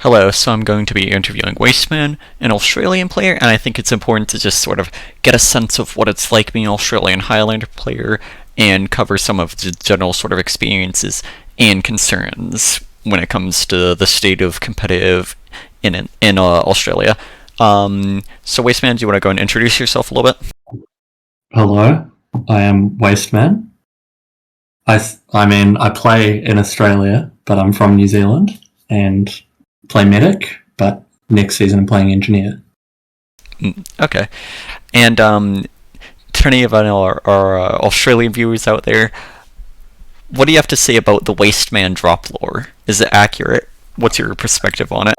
Hello, so I'm going to be interviewing Wasteman, an Australian player, and I think it's important to just sort of get a sense of what it's like being an Australian Highlander player and cover some of the general sort of experiences and concerns when it comes to the state of competitive in Australia. So Wasteman, do you want to go and introduce yourself a little bit? Hello, I am Wasteman. I play in Australia, but I'm from New Zealand and play medic, but next season I'm playing engineer. Okay. And to any of our Australian viewers out there, what do you have to say about the Wasteman drop lore? Is it accurate? What's your perspective on it?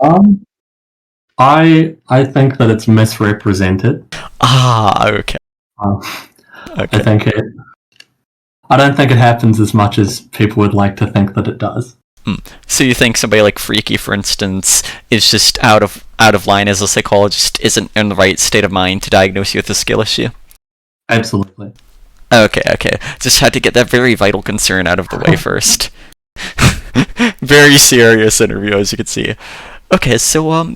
I think that it's misrepresented. Okay. Okay. I don't think it happens as much as people would like to think that it does. So you think somebody like Freaky, for instance, is just out of line as a psychologist, isn't in the right state of mind to diagnose you with a skill issue? Absolutely. Okay. Just had to get that very vital concern out of the way first. Very serious interview, as you can see. Okay, so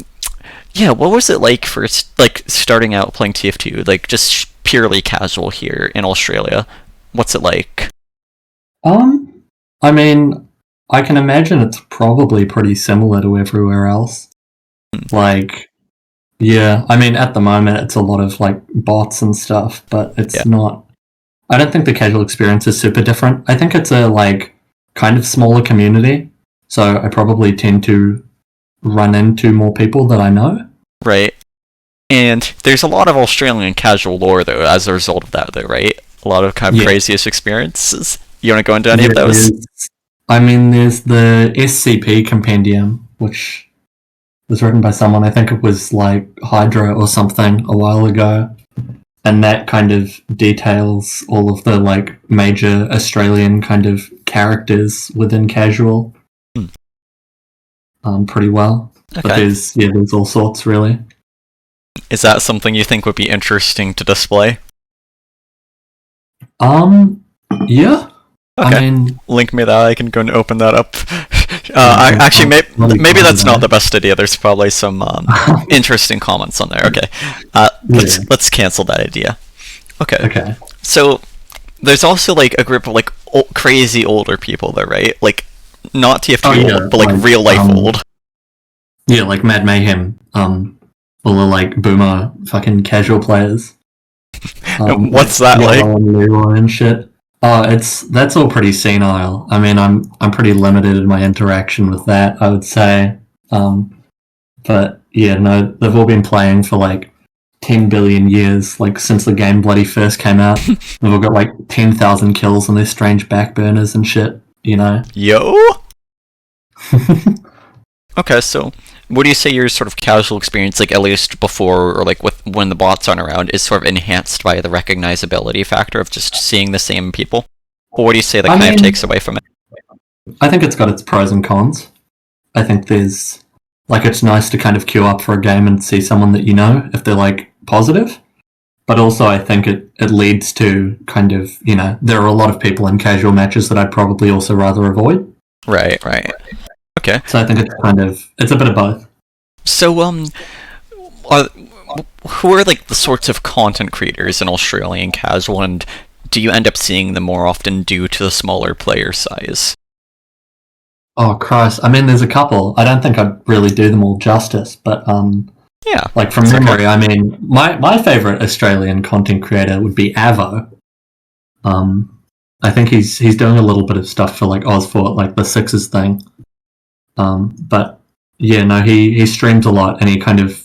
yeah, what was it like for starting out playing TF2, like just purely casual here in Australia? What's it like? I mean, I can imagine it's probably pretty similar to everywhere else. Yeah, I mean, at the moment it's a lot of bots and stuff, but it's not. I don't think the casual experience is super different. I think it's a kind of smaller community, so I probably tend to run into more people that I know. Right. And there's a lot of Australian casual lore though as a result of that though, right? A lot of kind of craziest experiences. You want to go into any of those? There's the SCP compendium, which was written by someone, I think it was Hydra or something a while ago, and that kind of details all of the major Australian kind of characters within casual pretty well. Okay. But there's all sorts, really. Is that something you think would be interesting to display? Yeah. Okay. I mean, link me that. I can go and open that up. Actually, maybe that's not the best idea. There's probably some interesting comments on there. Okay, let's cancel that idea. Okay. So there's also a group of crazy older people there, right? Not TF2 old, but real life old. Yeah, like Mad Mayhem. All the boomer fucking casual players. What's that like? Leroy and shit. That's all pretty senile. I mean, I'm pretty limited in my interaction with that, I would say. But yeah, no, they've all been playing for 10 billion years, since the game bloody first came out. They've all got 10,000 kills on their strange backburners and shit, you know? Yo! Okay, so what do you say your sort of casual experience, at least before or with when the bots aren't around, is sort of enhanced by the recognizability factor of just seeing the same people? Or what do you say that kind of takes away from it? I think it's got its pros and cons. I think there's it's nice to kind of queue up for a game and see someone that you know if they're positive. But also I think it leads to kind of, there are a lot of people in casual matches that I'd probably also rather avoid. Right. Okay. So I think it's a bit of both. So, who are the sorts of content creators in Australian casual, and do you end up seeing them more often due to the smaller player size? Oh Christ! I mean, there's a couple. I don't think I'd really do them all justice, but yeah. From memory, okay. I mean, my favorite Australian content creator would be Avo. I think he's doing a little bit of stuff for Ozfort, the Sixes thing. But yeah, no, he streams a lot, and he kind of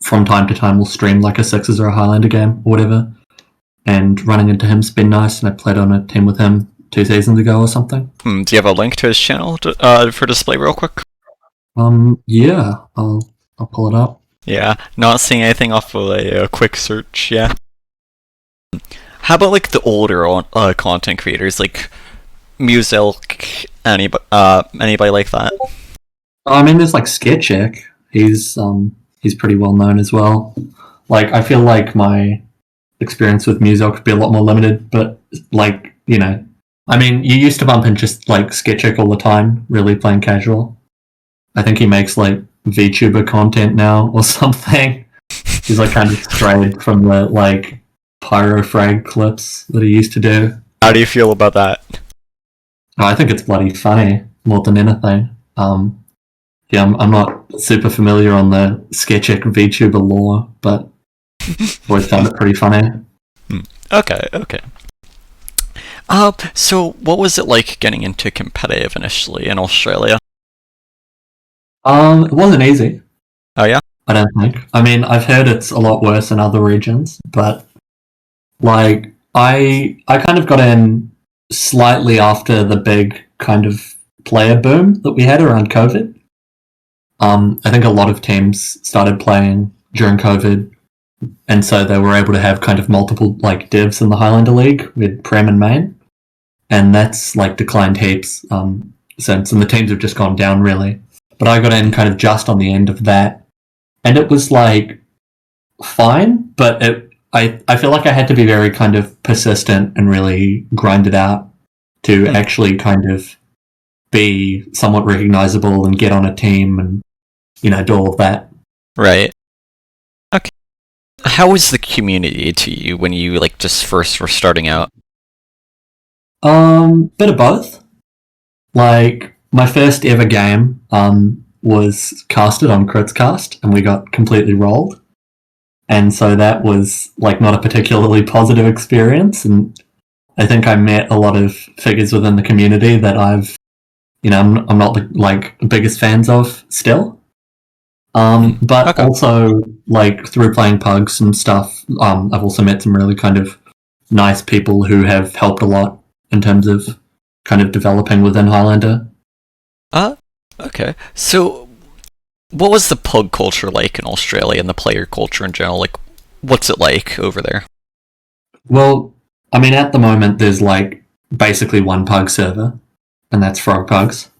from time to time will stream a Sixes or a Highlander game or whatever. And running into him's been nice, and I played on a team with him 2 seasons ago or something. Do you have a link to his channel for display real quick? Yeah, I'll pull it up. Yeah, not seeing anything off of a quick search. Yeah. How about the older content creators Muselk, anybody like that? I mean, there's Sketchek. He's pretty well known as well. I feel my experience with Muselk could be a lot more limited, but I mean, you used to bump into just Sketchek all the time, really playing casual. I think he makes VTuber content now or something. He's like kind of strayed from the like pyro frag clips that he used to do. How do you feel about that? I think it's bloody funny more than anything. Yeah, I'm not super familiar on the Sketchic VTuber lore, but always found it pretty funny. Okay. So what was it like getting into competitive initially in Australia? It wasn't easy. Oh yeah? I don't think. I mean, I've heard it's a lot worse in other regions, but like I kind of got in slightly after the big kind of player boom that we had around COVID. I think a lot of teams started playing during COVID, and so they were able to have kind of multiple like divs in the Highlander League with Prem and Main, and that's like declined heaps since, and the teams have just gone down really. But I got in kind of just on the end of that, and it was like fine, but I feel like I had to be very kind of persistent and really grind it out to actually kind of be somewhat recognizable and get on a team and, you know, do all of that. Right. Okay. How was the community to you when you like just first were starting out? Bit of both. Like my first ever game was casted on Critscast and we got completely rolled. And so that was like not a particularly positive experience, and I think I met a lot of figures within the community that I'm not the like biggest fans of still. But Okay. also like through playing Pugs and stuff, I've also met some really kind of nice people who have helped a lot in terms of kind of developing within Highlander. Okay. So what was the pug culture like in Australia and the player culture in general? Like, what's it like over there? Well, I mean, at the moment, there's like basically one Pug server, and that's Frog Pugs.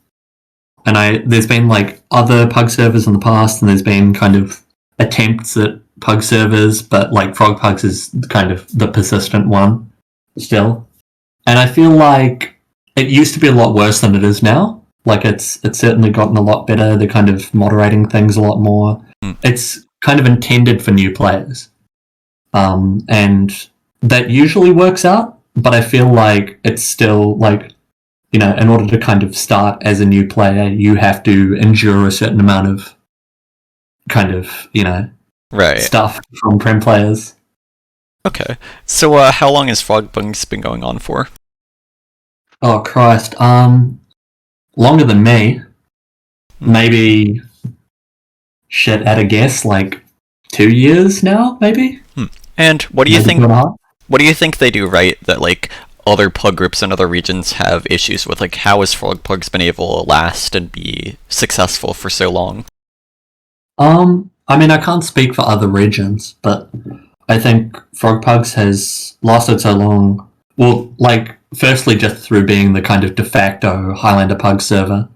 And there's been like other Pug servers in the past, and there's been kind of attempts at Pug servers, but like Frog Pugs is kind of the persistent one still. And I feel like it used to be a lot worse than it is now. Like it's certainly gotten a lot better. They're kind of moderating things a lot more. It's kind of intended for new players, and that usually works out. But I feel like it's still like, you know, in order to kind of start as a new player, you have to endure a certain amount of kind of, you know, Right. stuff from Prem players. Okay. So how long has Frogbugs been going on for? Oh Christ, longer than me. Maybe shit at a guess, like 2 years now, maybe. And what do you Maybe think? 2.5. What do you think they do right that like other pug groups in other regions have issues with? Like, how has Frog Pugs been able to last and be successful for so long? I mean, I can't speak for other regions, but I think Frog Pugs has lasted so long. Well, like, firstly, just through being the kind of de facto Highlander Pug server.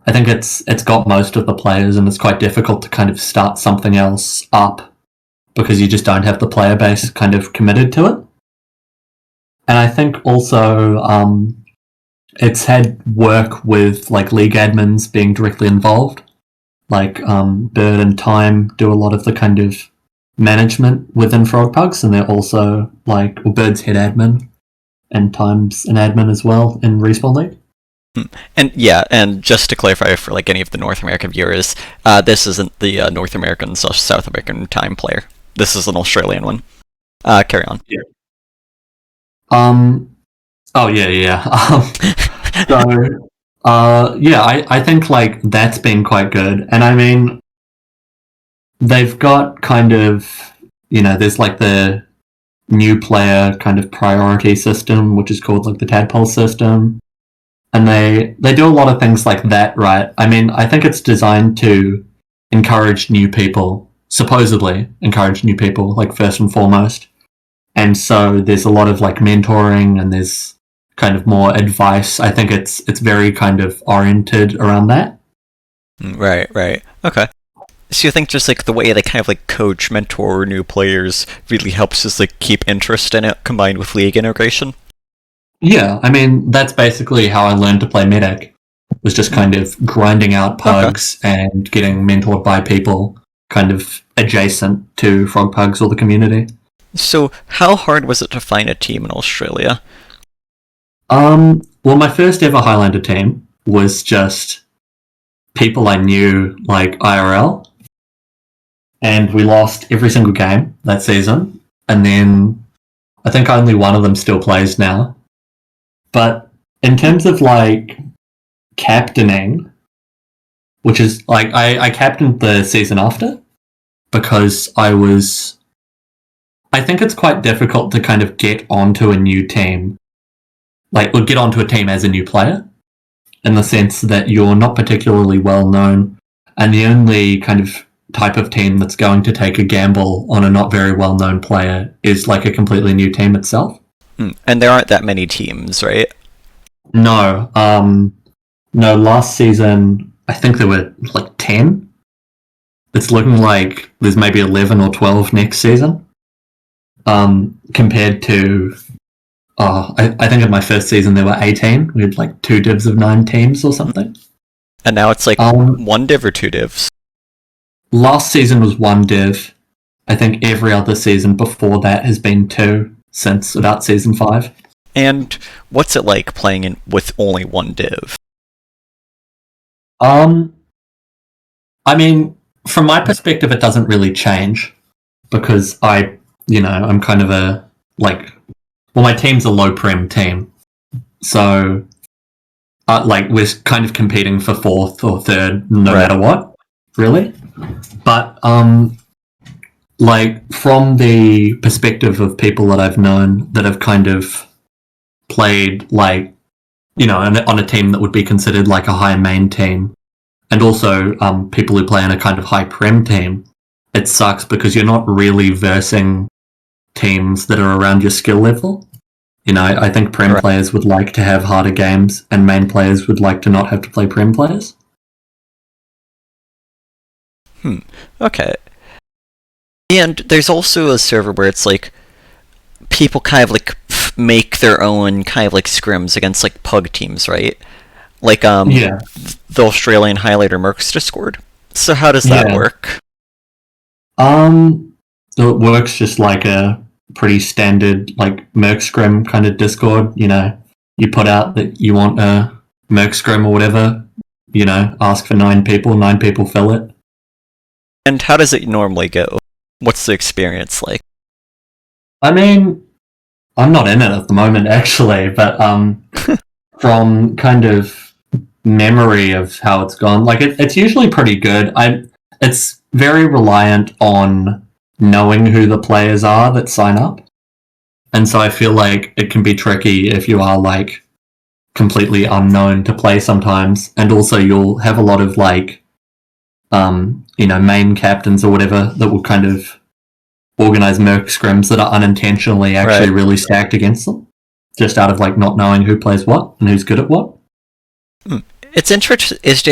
I think it's got most of the players, and it's quite difficult to kind of start something else up because you just don't have the player base kind of committed to it. And I think also it's had work with like league admins being directly involved. Like Bird and Time do a lot of the kind of management within Frog Pugs, and they're also like, well, Bird's head admin and Time's an admin as well in Respawn League. And yeah, and just to clarify for like any of the North American viewers, this isn't the North American / South American time player. This is an Australian one. Carry on. Yeah. Oh yeah. I think like that's been quite good, and I mean, they've got kind of, you know, there's like the new player kind of priority system, which is called like the tadpole system, and they do a lot of things like that, right? I mean, I think it's designed to encourage new people, supposedly encourage new people, like first and foremost. And so there's a lot of like mentoring, and there's kind of more advice. I think it's very kind of oriented around that. Right. Okay. So you think just like the way they kind of like coach, mentor new players really helps us like keep interest in it combined with league integration? Yeah, I mean, that's basically how I learned to play Medic. was just kind of grinding out pugs and getting mentored by people kind of adjacent to frog pugs or the community. So, how hard was it to find a team in Australia? Well, my first ever Highlander team was just people I knew, like IRL, and we lost every single game that season. And then I think only one of them still plays now. But in terms of like captaining, which is like I captained the season after because I think it's quite difficult to kind of get onto a new team, or get onto a team as a new player, in the sense that you're not particularly well known, and the only kind of type of team that's going to take a gamble on a not very well known player is like a completely new team itself. And there aren't that many teams, right? No, no. Last season, I think there were like 10. It's looking like there's maybe 11 or 12 next season. Compared to, I think in my first season there were 18. We had like 2 divs of 9 teams or something. And now it's like 1 div or 2 divs? Last season was 1 div. I think every other season before that has been 2 since about season 5. And what's it like playing with only 1 div? I mean, from my perspective, it doesn't really change because I'm kind of my team's a low-prem team. So, we're kind of competing for 4th or 3rd no matter what, really. But, from the perspective of people that I've known that have kind of played, on a team that would be considered like a high main team, and also people who play on a kind of high prem team, it sucks because you're not really versing teams that are around your skill level. I think prem players would like to have harder games, and main players would like to not have to play prem players. Okay. And there's also a server where it's like people kind of like make their own kind of like scrims against like pug teams, right? Like the Australian Highlander Mercs Discord. So how does that work? So it works just like a pretty standard like Merc Scrim kind of Discord. You put out that you want a Merc Scrim or whatever, ask for 9 people fill it. And how does it normally go? What's the experience like? I mean, I'm not in it at the moment actually, but from kind of memory of how it's gone, like it's usually pretty good. It's very reliant on knowing who the players are that sign up. And so I feel like it can be tricky if you are like completely unknown to play sometimes. And also you'll have a lot of like, main captains or whatever that will kind of organize merc scrims that are unintentionally actually really stacked against them. Just out of like not knowing who plays what and who's good at what. It's interesting. It's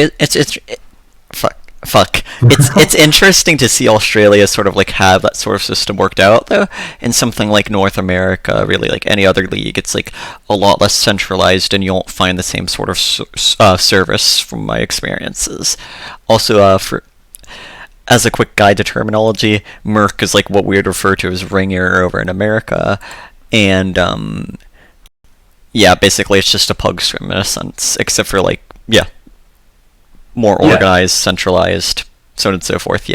interesting to see Australia sort of like have that sort of system worked out, though. In something like North America, really like any other league, it's like a lot less centralized, and you won't find the same sort of service from my experiences. Also, as a quick guide to terminology, Merc is like what we would refer to as ringer over in America, and basically it's just a pug scrim in a sense, except for like more organized, centralized, so on and so forth.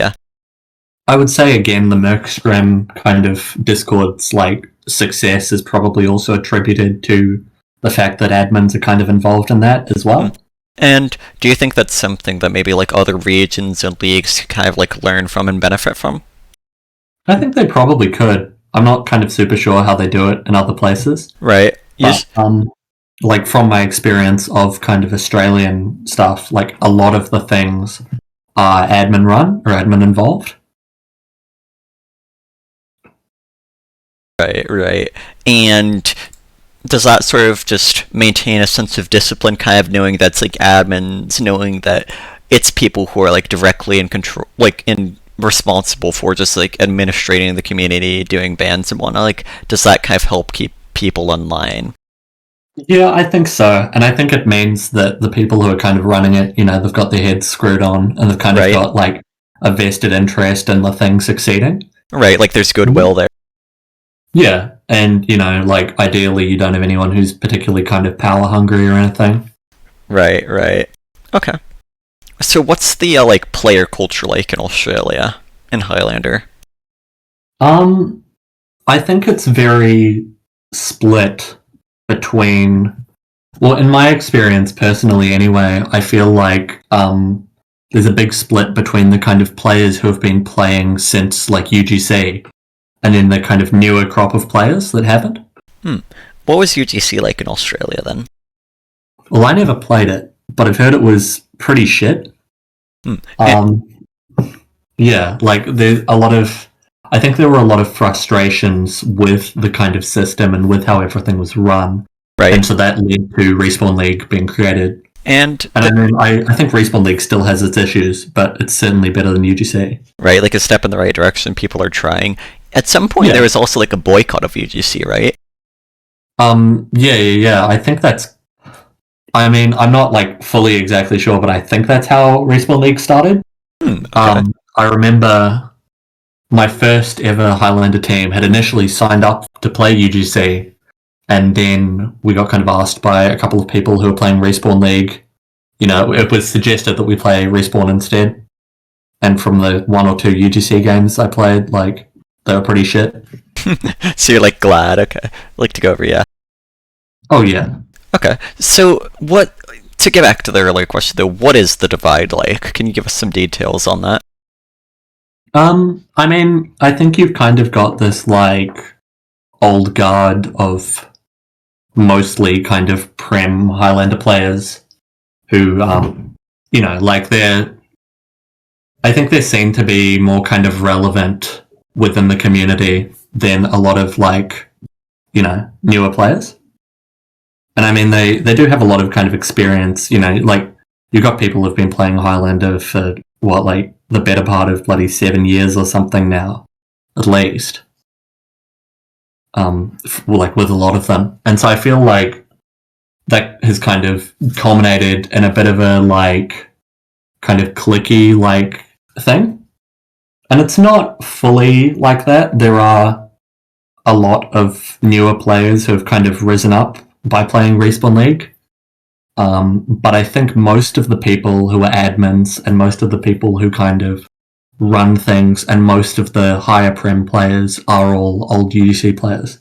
I would say again the Merc Scrim kind of Discord's like success is probably also attributed to the fact that admins are kind of involved in that as well. And do you think that's something that maybe like other regions and leagues kind of like learn from and benefit from? I think they probably could. I'm not kind of super sure how they do it in other places. Right. But, like from my experience of kind of Australian stuff, like a lot of the things are admin run or admin involved. Right. And does that sort of just maintain a sense of discipline, kind of knowing that's like admins, knowing that it's people who are like directly in control, responsible for just like administrating the community, doing bans and whatnot? Like, does that kind of help keep people in line? Yeah, I think so. And I think it means that the people who are kind of running it, they've got their heads screwed on and they've kind of Right? got like a vested interest in the thing succeeding. Right, like there's goodwill there. Yeah. And, like ideally you don't have anyone who's particularly kind of power hungry or anything. Right, right. Okay. So what's the like player culture like in Australia in Highlander? Um, I think it's very split between, well, in my experience personally anyway, I feel like there's a big split between the kind of players who have been playing since like UGC and then the kind of newer crop of players that haven't. Hmm. What was UGC like in Australia then? Well, I never played it, but I've heard it was pretty shit. Hmm. Um, yeah, like there's a lot of, I think there were a lot of frustrations with the kind of system and with how everything was run. Right. And so that led to Respawn League being created. And I mean, I think Respawn League still has its issues, but it's certainly better than UGC. right, like a step in the right direction. People are trying. At some point, Yeah. there was also like a boycott of UGC, right? Yeah. I think that's. I mean, I'm not like fully exactly sure, but I think that's how Respawn League started. Okay. I remember my first ever Highlander team had initially signed up to play UGC, and then we got kind of asked by a couple of people who were playing Respawn League. It was suggested that we play Respawn instead. And from the one or two UGC games I played, like, they were pretty shit. So you're like glad, okay. Like to go over, yeah. Oh, yeah. Okay. So what to get back to the earlier question though, what is the divide like? Can you give us some details on that? I mean, I think you've kind of got this, like, old guard of mostly kind of Prem Highlander players who, like, I think they're seen to be more kind of relevant within the community than a lot of, like, newer players. And I mean, they do have a lot of kind of experience, like, you've got people who've been playing Highlander for, what, like, the better part of bloody 7 years or something now, at least. Like, with a lot of them. And so I feel like that has kind of culminated in a bit of a, like, kind of cliquey, like, thing. And it's not fully like that. There are a lot of newer players who have kind of risen up by playing Respawn League. But I think most of the people who are admins and most of the people who kind of run things and most of the higher Prem players are all old UGC players.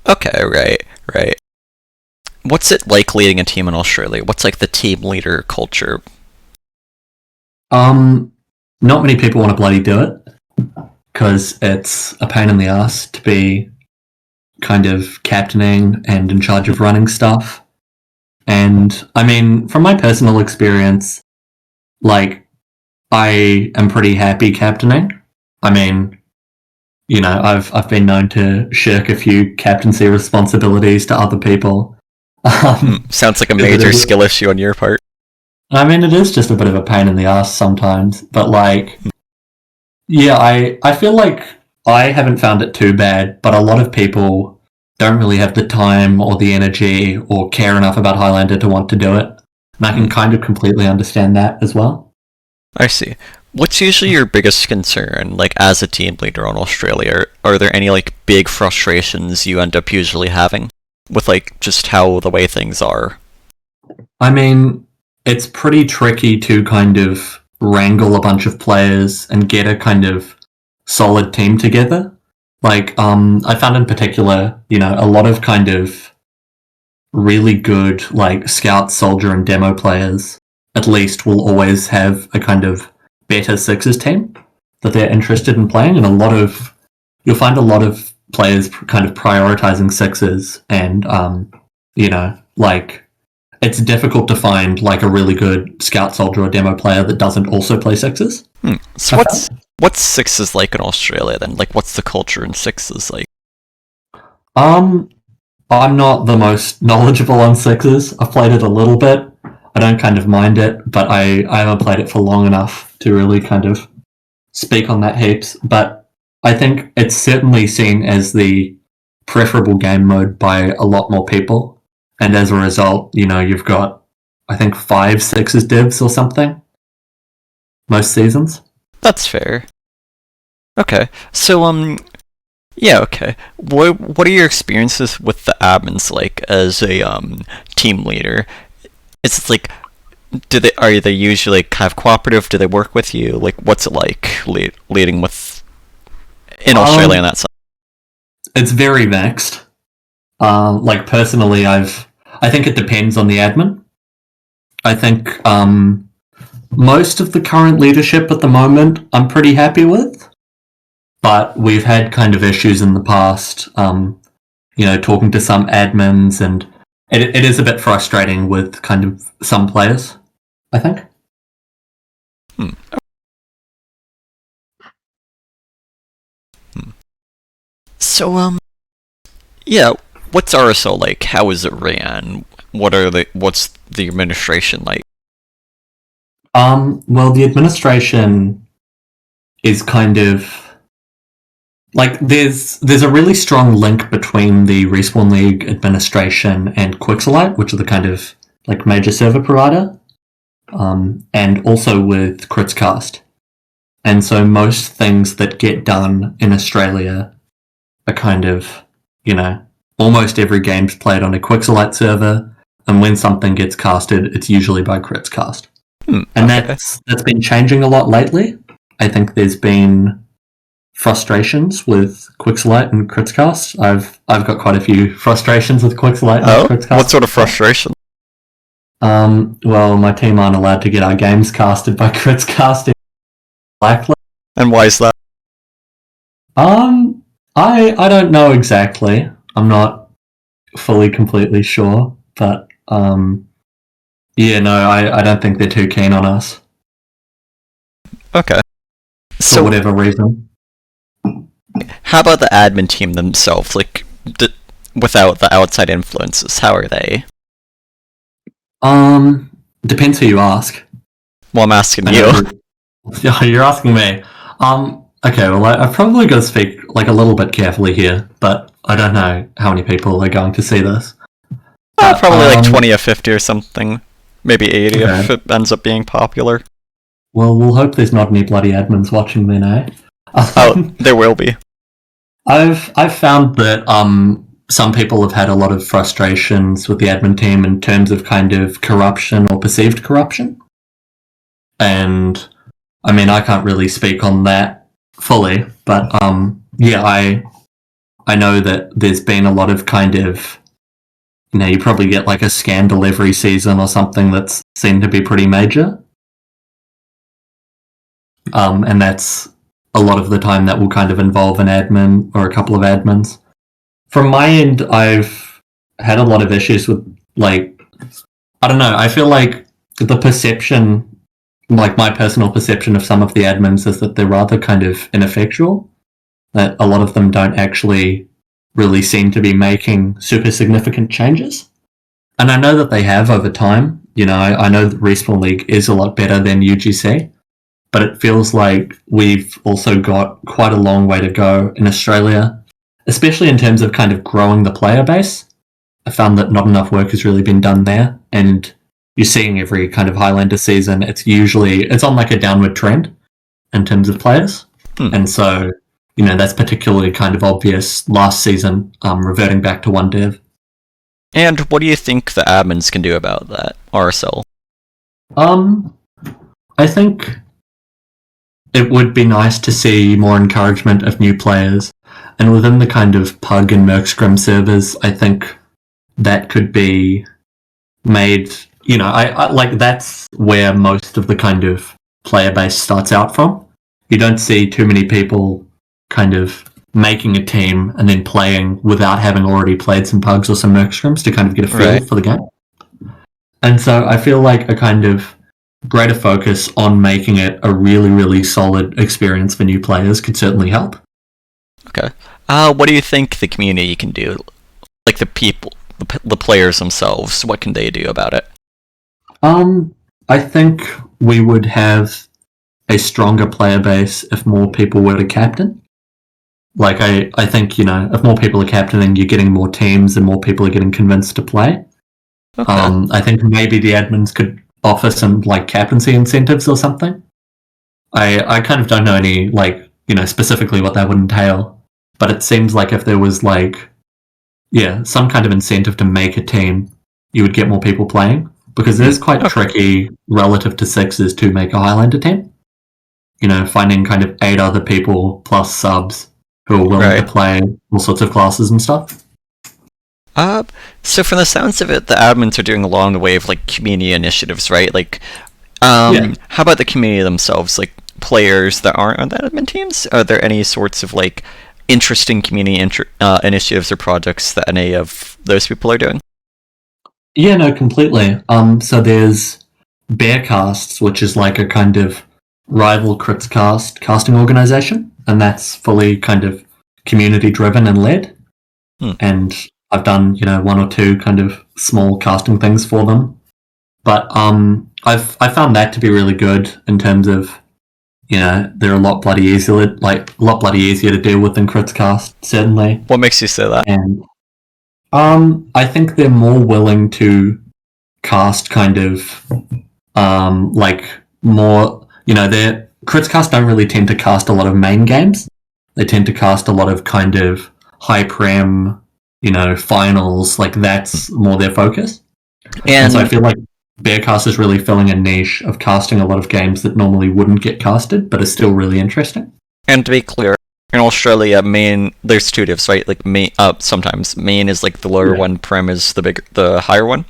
Okay, right. What's it like leading a team in Australia? What's like the team leader culture? Not many people want to bloody do it because it's a pain in the ass to be kind of captaining and in charge of running stuff. And I mean, from my personal experience, like, I am pretty happy captaining. I mean, I've been known to shirk a few captaincy responsibilities to other people. Sounds like a major skill issue on your part. I mean, it is just a bit of a pain in the ass sometimes, but like, yeah, I feel like I haven't found it too bad, but a lot of people don't really have the time or the energy or care enough about Highlander to want to do it. And I can kind of completely understand that as well. I see. What's usually your biggest concern, like as a team leader on Australia? Are there any like big frustrations you end up usually having with like just how the way things are? I mean, it's pretty tricky to kind of wrangle a bunch of players and get a kind of solid team together. Like, I found in particular, a lot of kind of really good, like, scout, soldier, and demo players, at least, will always have a kind of better sixes team that they're interested in playing, and you'll find a lot of players kind of prioritizing sixes, and, like, it's difficult to find, like, a really good scout, soldier, or demo player that doesn't also play sixes. So what's sixes like in Australia then? Like, what's the culture in sixes like? I'm not the most knowledgeable on sixes. I've played it a little bit. I don't kind of mind it, but I haven't played it for long enough to really kind of speak on that heaps. But I think it's certainly seen as the preferable game mode by a lot more people. And as a result, you've got, I think, 5 sixes divs or something most seasons. That's fair. Okay, so yeah, okay. What are your experiences with the admins like as a team leader? It's like, are they usually kind of cooperative? Do they work with you? Like, what's it like leading with in Australia in that sense? It's very mixed. Like personally, I think it depends on the admin. I think most of the current leadership at the moment I'm pretty happy with, but we've had kind of issues in the past. Talking to some admins, and it is a bit frustrating with kind of some players, I think. So yeah, what's RSO like? How is it ran? What's the administration like? Well, the administration is kind of like there's a really strong link between the Respawn League administration and Qixalite, which are the kind of like major server provider, and also with Critscast. And so most things that get done in Australia are kind of, almost every game's played on a Qixalite server, and when something gets casted, it's usually by Critscast. And that's been changing a lot lately. I think there's been frustrations with Qixalite and Critscast. I've got quite a few frustrations with Qixalite and Critscast. What sort of frustration? Well, my team aren't allowed to get our games casted by Critscast in Blacklist. And why is that? I don't know exactly. I'm not fully completely sure, but yeah, no, I don't think they're too keen on us. Okay. For whatever reason. How about the admin team themselves? Like, without the outside influences, how are they? Depends who you ask. Well, I'm asking you. You're asking me. Okay, well, I've probably got to speak like a little bit carefully here, but I don't know how many people are going to see this. Probably like 20 or 50 or something. Maybe 80 if it ends up being popular. Well, we'll hope there's not any bloody admins watching then, eh? There will be. I've found that some people have had a lot of frustrations with the admin team in terms of kind of corruption or perceived corruption. And I mean, I can't really speak on that fully, but yeah, I know that there's been a lot of kind of, you probably get like a scandal every season or something that's seen to be pretty major. And that's a lot of the time that will kind of involve an admin or a couple of admins. From my end, I've had a lot of issues with, like, I don't know, I feel like the perception, like my personal perception of some of the admins is that they're rather kind of ineffectual, that a lot of them don't actually really seem to be making super significant changes. And I know that they have over time. I know that Respawn League is a lot better than UGC, but it feels like we've also got quite a long way to go in Australia, especially in terms of kind of growing the player base. I found that not enough work has really been done there, and you're seeing every kind of Highlander season, it's on like a downward trend in terms of players. And so, that's particularly kind of obvious last season, reverting back to one dev. And what do you think the admins can do about that, RSL? I think it would be nice to see more encouragement of new players. And within the kind of Pug and Merc Scrim servers, I think that could be made, I like that's where most of the kind of player base starts out from. You don't see too many people kind of making a team and then playing without having already played some Pugs or some Merc Scrims to kind of get a feel for the game. And so I feel like a kind of greater focus on making it a really, really solid experience for new players could certainly help. Okay. What do you think the community can do? Like the people, the players themselves, what can they do about it? I think we would have a stronger player base if more people were to captain. Like, I think, if more people are captaining, you're getting more teams and more people are getting convinced to play. Okay. I think maybe the admins could offer some, like, captaincy incentives or something. I kind of don't know any, like, specifically what that would entail, but it seems like if there was, like, some kind of incentive to make a team, you would get more people playing, because it is quite tricky relative to sixes to make a Highlander team. Finding kind of 8 other people plus subs who are willing to play all sorts of classes and stuff. So from the sounds of it, the admins are doing a lot in the way of like community initiatives, right? Like, how about the community themselves? Like players that aren't on the admin teams? Are there any sorts of like interesting community initiatives or projects that any of those people are doing? Yeah, no, completely. So there's Bearcasts, which is like a kind of rival Critscast casting organization, and that's fully kind of community driven and led. And I've done, one or two kind of small casting things for them. But I found that to be really good in terms of, they're a lot bloody easier to deal with than Critscast, certainly. What makes you say that? And I think they're more willing to cast kind of like more, their Critscast don't really tend to cast a lot of main games. They tend to cast a lot of kind of high prem, finals, like that's more their focus. And so I feel like Bearcast is really filling a niche of casting a lot of games that normally wouldn't get casted, but are still really interesting. And to be clear, in Australia, main there's two divs, right? Like main, sometimes main is like the lower one, prem is the higher one.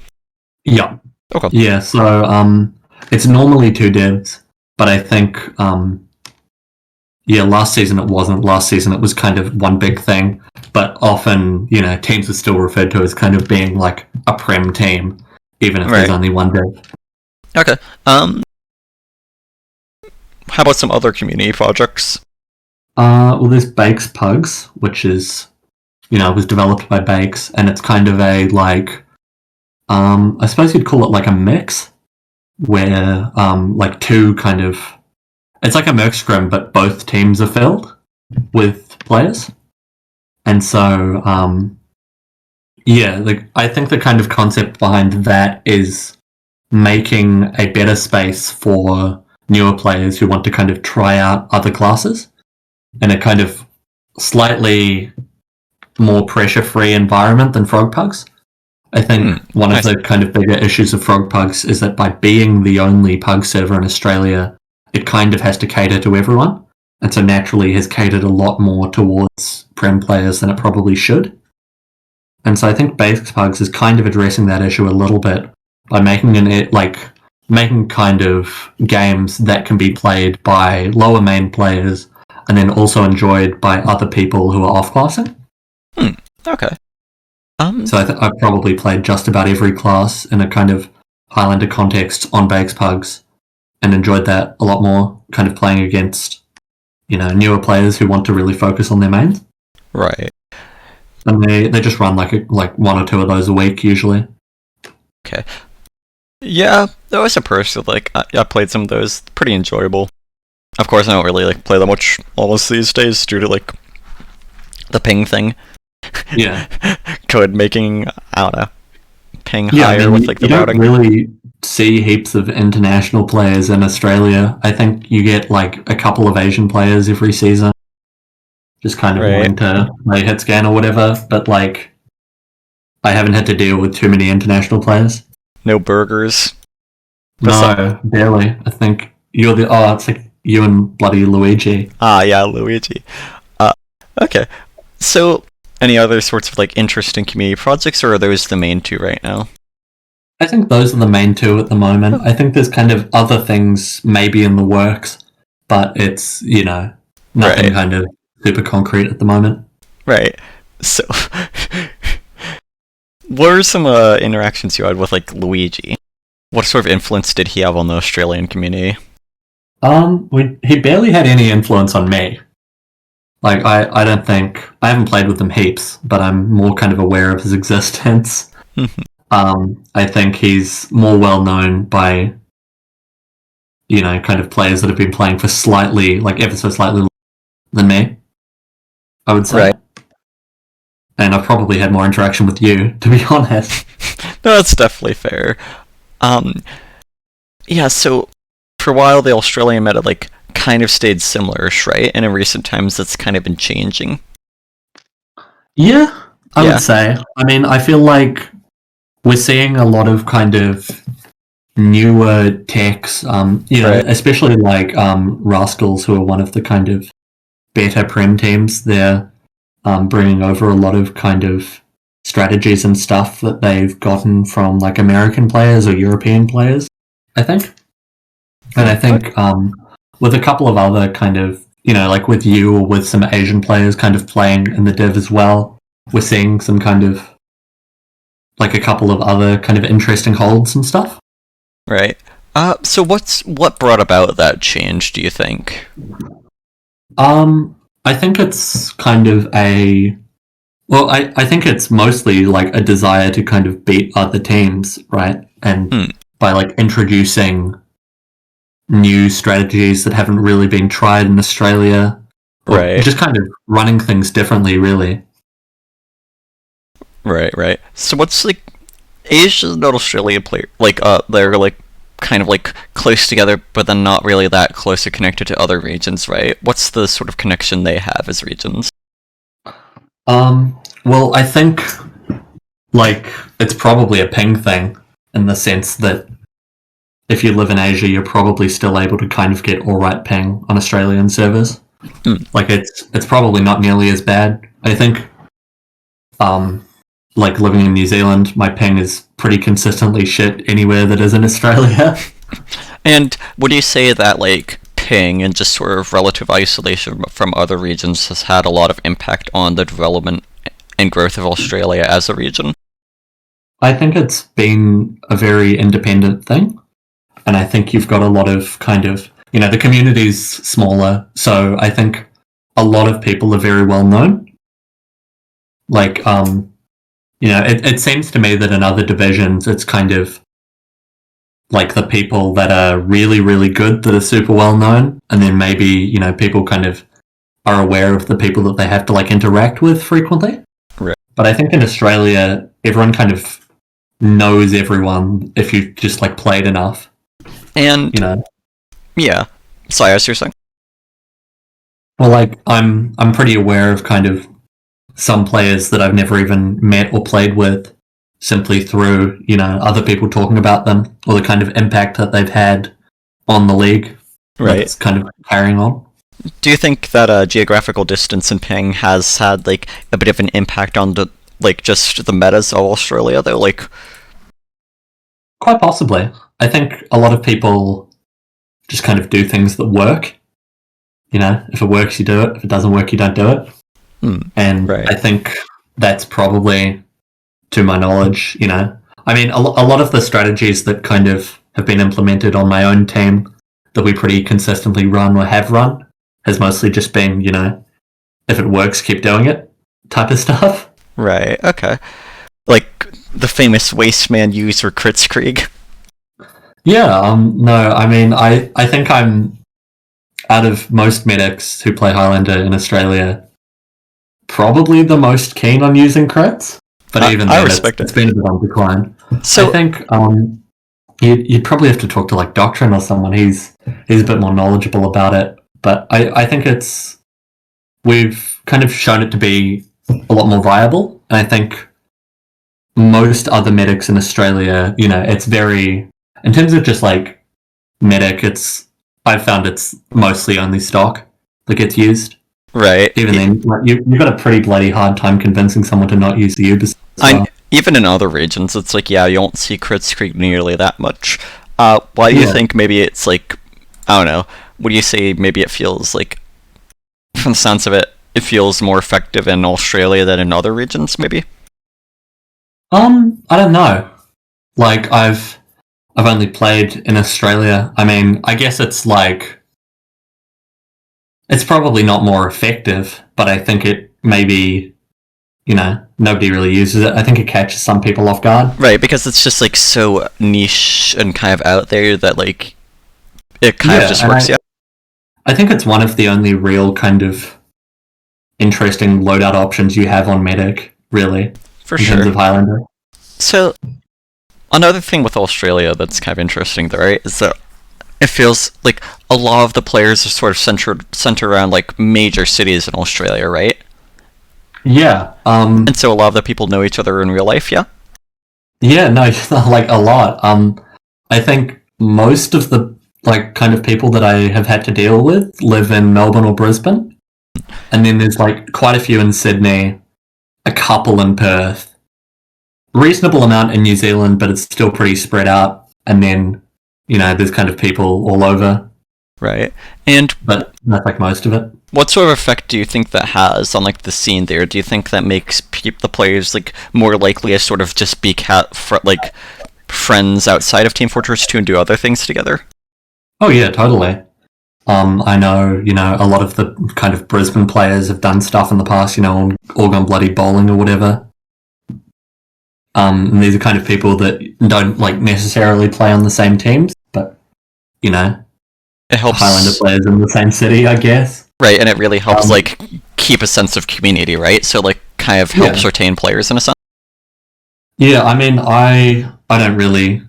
Yeah. Okay. Yeah. So it's normally 2 divs, but I think last season it wasn't. Last season it was kind of one big thing, but often teams are still referred to as kind of being like a prem team, even if there's only one div. Okay. How about some other community projects? Well, there's Bakes Pugs, which is, was developed by Bakes, and it's kind of a, like, I suppose you'd call it like a mix, where, like, two kind of, it's like a merc scrim, but both teams are filled with players. And so, I think the kind of concept behind that is making a better space for newer players who want to kind of try out other classes in a kind of slightly more pressure-free environment than Frog Pugs. I think one of the kind of bigger issues of Frog Pugs is that by being the only pug server in Australia, it kind of has to cater to everyone, and so naturally has catered a lot more towards Prem players than it probably should. And so I think Bakes Pugs is kind of addressing that issue a little bit by making making kind of games that can be played by lower main players and then also enjoyed by other people who are off-classing. Okay. So I've probably played just about every class in a kind of Highlander context on Bakes Pugs and enjoyed that a lot more, kind of playing against, newer players who want to really focus on their mains. Right. And they just run like 1 or 2 of those a week usually. Okay. Yeah, there was a person I played some of those, pretty enjoyable. Of course, I don't really play that much almost these days due to the ping thing. Yeah. Code making, I don't know, ping higher with the routing. You don't really see heaps of international players in Australia. I think you get a couple of Asian players every season. Just kind of wanting to play hit scan or whatever, but I haven't had to deal with too many international players. No burgers. No, barely. I think it's like you and bloody Luigi. Ah, yeah, Luigi. Okay. So, any other sorts of interesting community projects, or are those the main 2 right now? I think those are the main 2 at the moment. I think there's kind of other things maybe in the works, but it's, nothing kind of super concrete at the moment. Right. So, what are some interactions you had with Luigi? What sort of influence did he have on the Australian community? He barely had any influence on me. I don't think I haven't played with him heaps, but I'm more kind of aware of his existence. I think he's more well known by, kind of players that have been playing for slightly, ever so slightly than me. I would say. Right. And I've probably had more interaction with you, to be honest. No, that's definitely fair. Um, yeah, so for a while the Australian meta like kind of stayed similar-ish, right? And in recent times that's kind of been changing. Yeah, I Yeah. would say. I mean, I feel like we're seeing a lot of kind of newer techs, Right. especially like Rascals, who are one of the kind of better Prem teams. They're bringing over a lot of kind of strategies and stuff that they've gotten from like American players or European players, I think. And I think with a couple of other kind of, like with you or with some Asian players kind of playing in the div as well, we're seeing some kind of like a couple of other kind of interesting holds and stuff. Right. So what brought about that change, do you think? I think it's kind of I think it's mostly like a desire to kind of beat other teams, right? And by like introducing new strategies that haven't really been tried in Australia, or Right. just kind of running things differently, really. Right. So what's like Asian and Australian player like they're like kind of like close together but then not really that close or connected to other regions, right? What's the sort of connection they have as regions? Well, I think like it's probably a ping thing in the sense that if you live in Asia, you're probably still able to kind of get all right ping on Australian servers. Like it's probably not nearly as bad. I think, like living in New Zealand, my ping is pretty consistently shit anywhere that is in Australia. And would you say that like ping and just sort of relative isolation from other regions has had a lot of impact on the development and growth of Australia as a region? I think it's been a very independent thing. And I think you've got a lot of kind of, the community's smaller. So I think a lot of people are very well known. Like, it seems to me that in other divisions, it's kind of like the people that are really, really good that are super well known. And then maybe, people kind of are aware of the people that they have to like interact with frequently. Right. But I think in Australia, everyone kind of knows everyone if you just like played enough. And yeah. Sorry, as you're saying. Well, like I'm pretty aware of kind of some players that I've never even met or played with, simply through other people talking about them or the kind of impact that they've had on the league. Right. That's kind of carrying on. Do you think that geographical distance and ping has had like a bit of an impact on the like just the metas of Australia though? Like, quite possibly. I think a lot of people just kind of do things that work. If it works, you do it. If it doesn't work, you don't do it. And right. I think that's probably, to my knowledge, I mean, a lot of the strategies that kind of have been implemented on my own team that we pretty consistently run or have run has mostly just been, if it works, keep doing it type of stuff. Right, okay. Like the famous Wasteman user Kritzkrieg. Yeah, no, I mean, I think I'm, out of most medics who play Highlander in Australia, probably the most keen on using crits. But even then, it's been a bit on decline. So I think you'd probably have to talk to like Doctrine or someone. He's a bit more knowledgeable about it. But I think we've kind of shown it to be a lot more viable. And I think most other medics in Australia, it's very, in terms of just like medic, I've found it's mostly only stock that gets used. Right. Even then, like, you've got a pretty bloody hard time convincing someone to not use the Ubers. Even in other regions, it's like, yeah, you don't see Kritzkrieg nearly that much. Why do you think maybe it's like, I don't know, would you say maybe it feels like, from the sense of it, it feels more effective in Australia than in other regions, maybe? I don't know. Like, I've only played in Australia. I mean, I guess it's like, it's probably not more effective, but I think it maybe, nobody really uses it. I think it catches some people off guard. Right, because it's just like so niche and kind of out there that like it kind of just works. I think it's one of the only real kind of interesting loadout options you have on Medic, really, For in sure. terms of Highlander. So, another thing with Australia that's kind of interesting, though, right, is that it feels like a lot of the players are sort of centered around like major cities in Australia, right? Yeah. And so a lot of the people know each other in real life, yeah? Yeah, no, like a lot. I think most of the like kind of people that I have had to deal with live in Melbourne or Brisbane, and then there's like quite a few in Sydney, a couple in Perth, reasonable amount in New Zealand, but it's still pretty spread out. And then there's kind of people all over, Right. And but that's like most of it. what sort of effect do you think that has on like the scene there? Do you think that makes the players like more likely to sort of just be like friends outside of Team Fortress 2 and do other things together? Oh yeah, totally. I know, a lot of the kind of Brisbane players have done stuff in the past, all gone bloody bowling or whatever. And these are kind of people that don't like necessarily play on the same teams, but It helps. Highlander players in the same city, I guess. Right, and it really helps like keep a sense of community, right? So like kind of helps retain players in a sense. Yeah, I mean, I don't really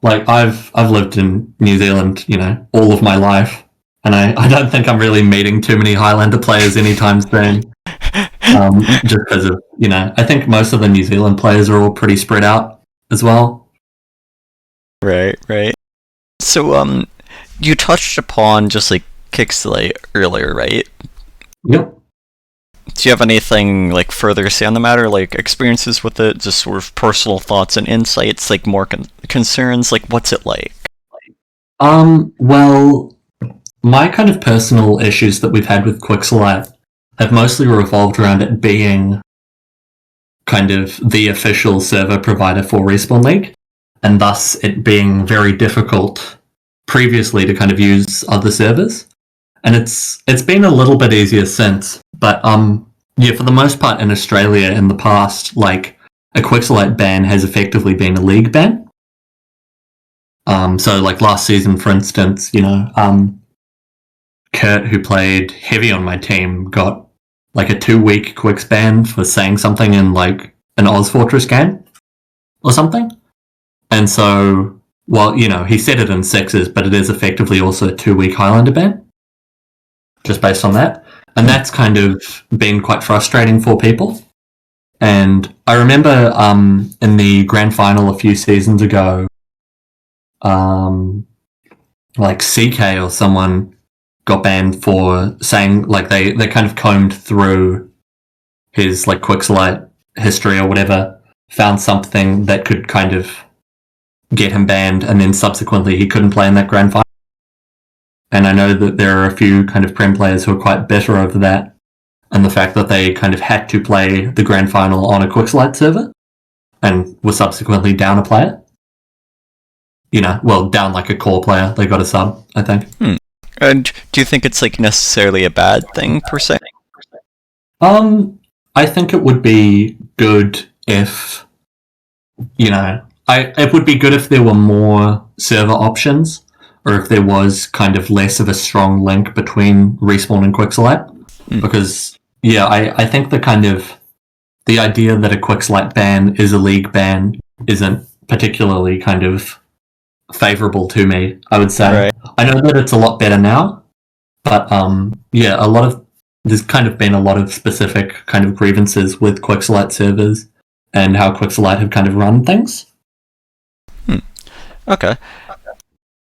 like. I've lived in New Zealand, all of my life, and I don't think I'm really meeting too many Highlander players anytime soon. Just because of I think most of the New Zealand players are all pretty spread out as well. Right. So you touched upon just like Qixalite earlier, right? Yep. Do you have anything like further to say on the matter, like experiences with it, just sort of personal thoughts and insights, like more concerns, like what's it like? Well, my kind of personal issues that we've had with Qixalite have mostly revolved around it being kind of the official server provider for Respawn League, and thus it being very difficult previously to kind of use other servers. And it's been a little bit easier since, but yeah, for the most part in Australia in the past, like a Qixalite ban has effectively been a league ban. So like last season, for instance, Kurt, who played heavy on my team, got like a 2-week Quix ban for saying something in like an Oz Fortress game or something. And so, well, he said it in sixes, but it is effectively also a 2-week Highlander ban, just based on that. And that's kind of been quite frustrating for people. And I remember in the grand final a few seasons ago, like CK or someone got banned for saying like they kind of combed through his like Qixalite history or whatever, found something that could kind of get him banned, and then subsequently he couldn't play in that grand final. And I know that there are a few kind of Prem players who are quite bitter over that, and the fact that they kind of had to play the grand final on a Qixalite server and were subsequently down a player. Well, down like a core player. They got a sub, I think. And do you think it's like necessarily a bad thing per se? I think it would be good if, it would be good if there were more server options, or if there was kind of less of a strong link between Respawn and Qixalite. Because, yeah, I think the idea that a Qixalite ban is a league ban isn't particularly kind of favourable to me, I would say. Right. I know that it's a lot better now, but yeah, there's kind of been a lot of specific kind of grievances with Qixalite servers and how Qixalite have kind of run things. Okay.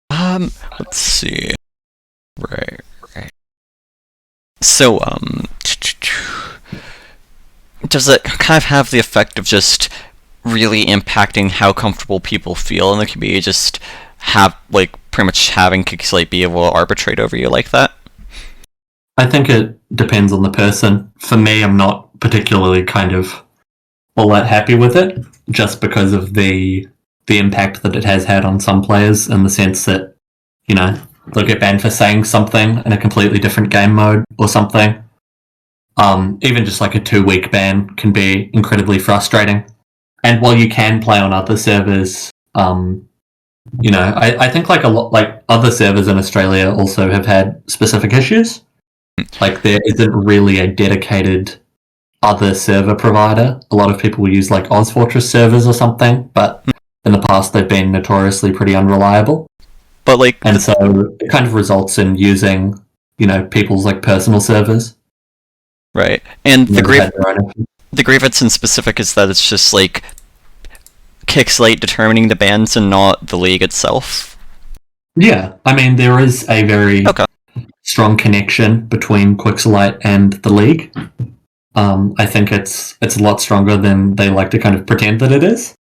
Let's see. Right. So, does it kind of have the effect of just really impacting how comfortable people feel in the community? Just have like pretty much having Qixalite be able to arbitrate over you like that? I think it depends on the person. For me, I'm not particularly kind of all that happy with it, just because of the impact that it has had on some players, in the sense that, they'll get banned for saying something in a completely different game mode or something. Even just like a 2-week ban can be incredibly frustrating. And while you can play on other servers, I think like a lot, like other servers in Australia also have had specific issues. Like there isn't really a dedicated other server provider. A lot of people use like OzFortress servers or something, but in the past they've been notoriously pretty unreliable. But like, And so it kind of results in using, people's like personal servers. right, and the Never had their own. grievance in specific is that it's just like Qixalite determining the bans and not the league itself. Yeah, I mean there is a very strong connection between Qixalite and the league. I think it's a lot stronger than they like to kind of pretend that it is.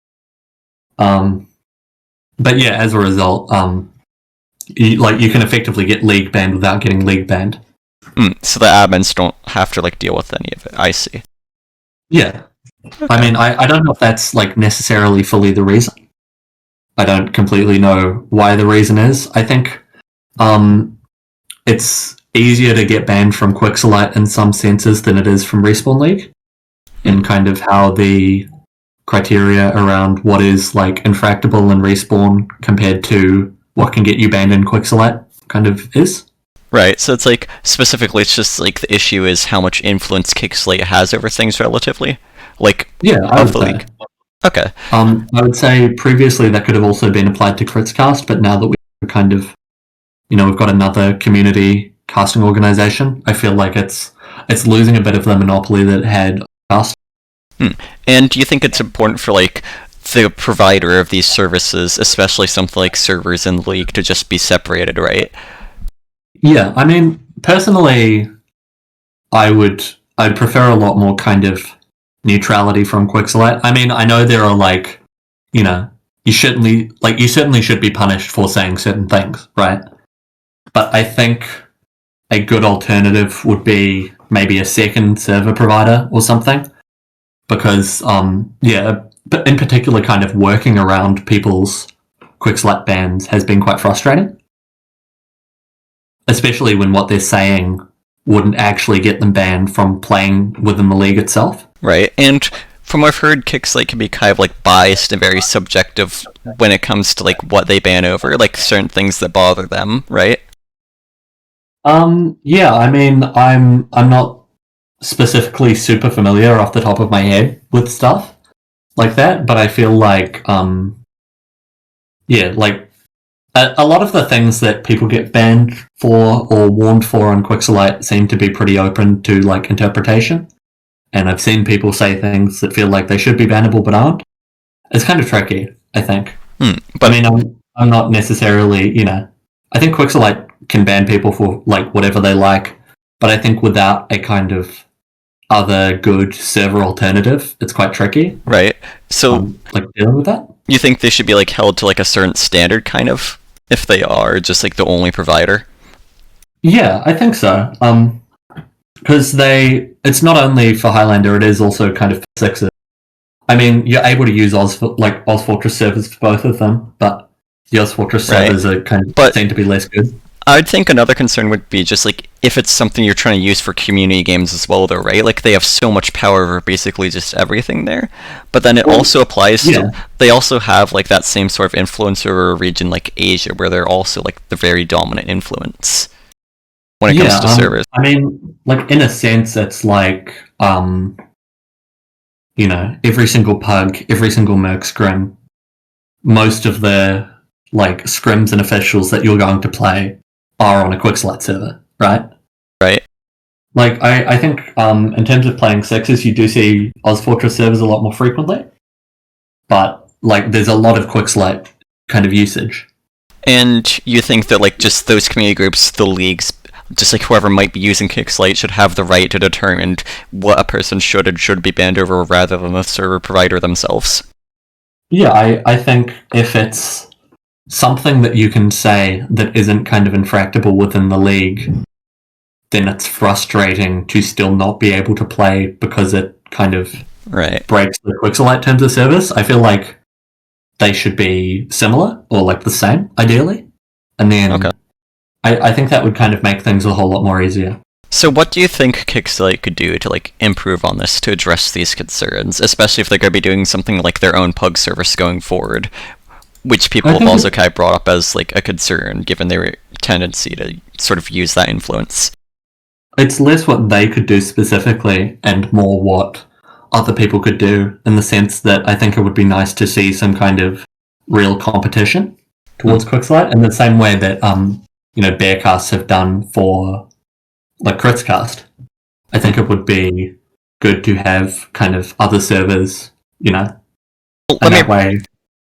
But yeah, as a result, you can effectively get league banned without getting league banned. So the admins don't have to like deal with any of it. I see. Yeah. Okay. I mean, I don't know if that's like necessarily fully the reason. I don't completely know why the reason is. I think it's easier to get banned from Qixalite in some senses than it is from Respawn League, in kind of how the criteria around what is like infractable in Respawn compared to what can get you banned in Qixalite kind of is. Right, so it's like, specifically, it's just like the issue is how much influence Qixalite has over things relatively. Like, yeah, I of would the say. league. Okay. I would say previously that could have also been applied to Critscast, but now that we're kind of, we've got another community casting organization, I feel like it's losing a bit of the monopoly that it had cast. And do you think it's important for like the provider of these services, especially something like servers in the league, to just be separated, right? Yeah, I mean, personally, I'd prefer a lot more kind of neutrality from Qixalite. I mean, I know there are like, you certainly should be punished for saying certain things, right? But I think a good alternative would be maybe a second server provider or something, because but in particular, kind of working around people's Qixalite bans has been quite frustrating, especially when what they're saying wouldn't actually get them banned from playing within the league itself. Right, and from what I've heard, Qixalite can be kind of like biased and very subjective when it comes to like what they ban over, like certain things that bother them, right? Yeah, I mean, I'm not specifically super familiar off the top of my head with stuff like that, but I feel like, like a lot of the things that people get banned for or warned for on Qixalite seem to be pretty open to like interpretation. And I've seen people say things that feel like they should be bannable but aren't. It's kind of tricky, I think. But I mean, I'm not necessarily, I think Qixalite can ban people for like whatever they like, but I think without a kind of other good server alternative, it's quite tricky. Right. So, like dealing with that. You think they should be like held to like a certain standard, kind of, if they are just like the only provider? Yeah, I think so. Because it's not only for Highlander, it is also kind of for Sixers. I mean, you're able to use OzFortress servers for both of them, but the OzFortress servers are kind of seem to be less good. I'd think another concern would be just like if it's something you're trying to use for community games as well, though, right? Like they have so much power over basically just everything there. But then it also applies to they also have like that same sort of influence over a region like Asia, where they're also like the very dominant influence when it comes to servers. I mean, like in a sense, it's like every single pug, every single merc scrim, most of the like scrims and officials that you're going to play are on a Qixalite server, right? Right. Like, I think in terms of playing Sixes, you do see OzFortress servers a lot more frequently, but like there's a lot of Qixalite kind of usage. And you think that like just those community groups, the leagues, just like whoever might be using Qixalite should have the right to determine what a person should and should be banned over rather than the server provider themselves? Yeah, I think if it's something that you can say that isn't kind of infractable within the league, then it's frustrating to still not be able to play because it kind of breaks the Qixalite terms of service. I feel like they should be similar or like the same, ideally. And then I think that would kind of make things a whole lot more easier. So what do you think Qixalite could do to like improve on this, to address these concerns, especially if they're going to be doing something like their own Pug service going forward, which people have also kind of brought up as like a concern given their tendency to sort of use that influence? it's less what they could do specifically and more what other people could do, in the sense that I think it would be nice to see some kind of real competition towards Qixalite in the same way that Bearcasts have done for like Critscast. I think it would be good to have kind of other servers, and that way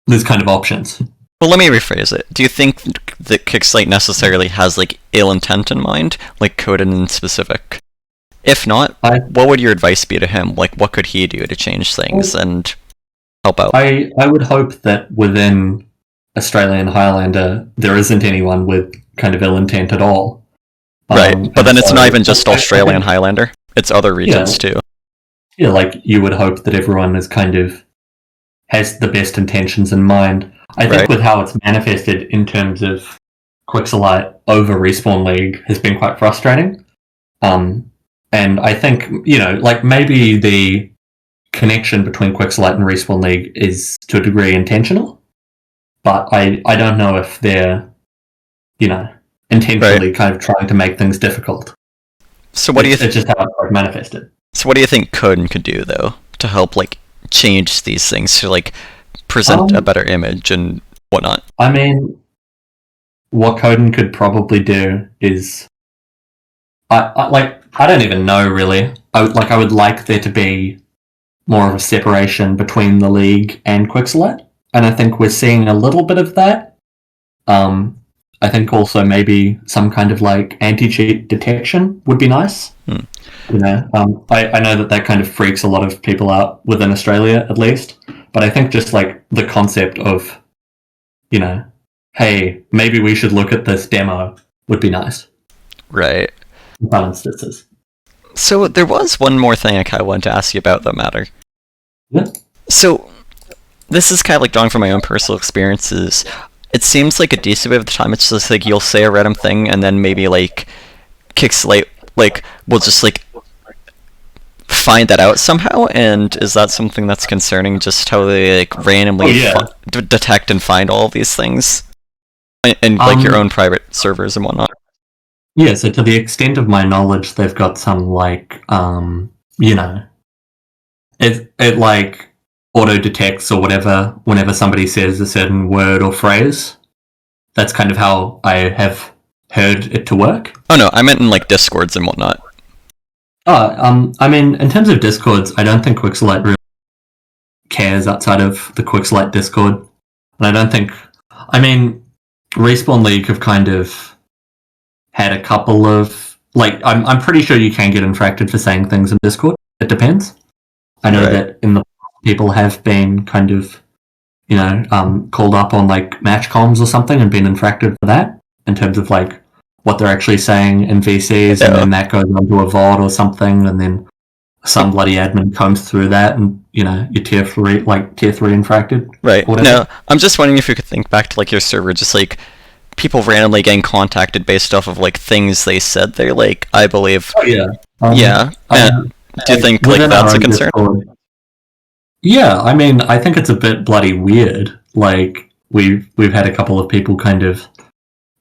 there's kind of options. Well, let me rephrase it. Do you think that Qixalite necessarily has like ill intent in mind, like Coden in specific? If not, what would your advice be to him? Like, what could he do to change things and help out? I would hope that within Australian Highlander there isn't anyone with kind of ill intent at all. Right, but then it's not even just Australian Highlander. It's other regions too. Yeah, like you would hope that everyone is kind of has the best intentions in mind. I think with how it's manifested in terms of Qixalite over Respawn League has been quite frustrating. And I think, like maybe the connection between Qixalite and Respawn League is to a degree intentional, but I don't know if they're, intentionally kind of trying to make things difficult. So what do you think? It's just how it's manifested. So what do you think Coden could do, though, to help, like, change these things, to, like, present a better image and whatnot? I mean, what Coden could probably do is... I don't even know, really. I would like there to be more of a separation between the League and Qixalite, and I think we're seeing a little bit of that. I think also maybe some kind of like anti-cheat detection would be nice. I know that kind of freaks a lot of people out within Australia, at least. But I think just like the concept of, hey, maybe we should look at this demo would be nice. Right. In some instances. So there was one more thing I kind of wanted to ask you about that matter. Yeah. So this is kind of like drawing from my own personal experiences. It seems like a decent bit of the time it's just like you'll say a random thing and then maybe like Qixalite like will just like find that out somehow, and is that something that's concerning, just how they like randomly detect and find all of these things and like your own private servers and whatnot? Yeah, so to the extent of my knowledge, they've got some like it like auto detects or whatever whenever somebody says a certain word or phrase. That's kind of how I have heard it to work. Oh no, I meant in like Discords and whatnot. I mean, in terms of Discords, I don't think Qixalite really cares outside of the Qixalite Discord. And I don't think... I mean, Respawn League have kind of had a couple of... Like, I'm pretty sure you can get infracted for saying things in Discord. It depends. I know that in the people have been kind of, called up on, like, match comms or something and been infracted for that, in terms of, like, what they're actually saying in VCs, and then that goes onto a VOD or something, and then some bloody admin combs through that, and you're tier 3 infracted. Right. No, I'm just wondering if you could think back to like your server, just like people randomly getting contacted based off of like things they said. They're like, I believe. Oh yeah. Do you think like that's a concern? Discord, yeah, I mean, I think it's a bit bloody weird. Like we've had a couple of people kind of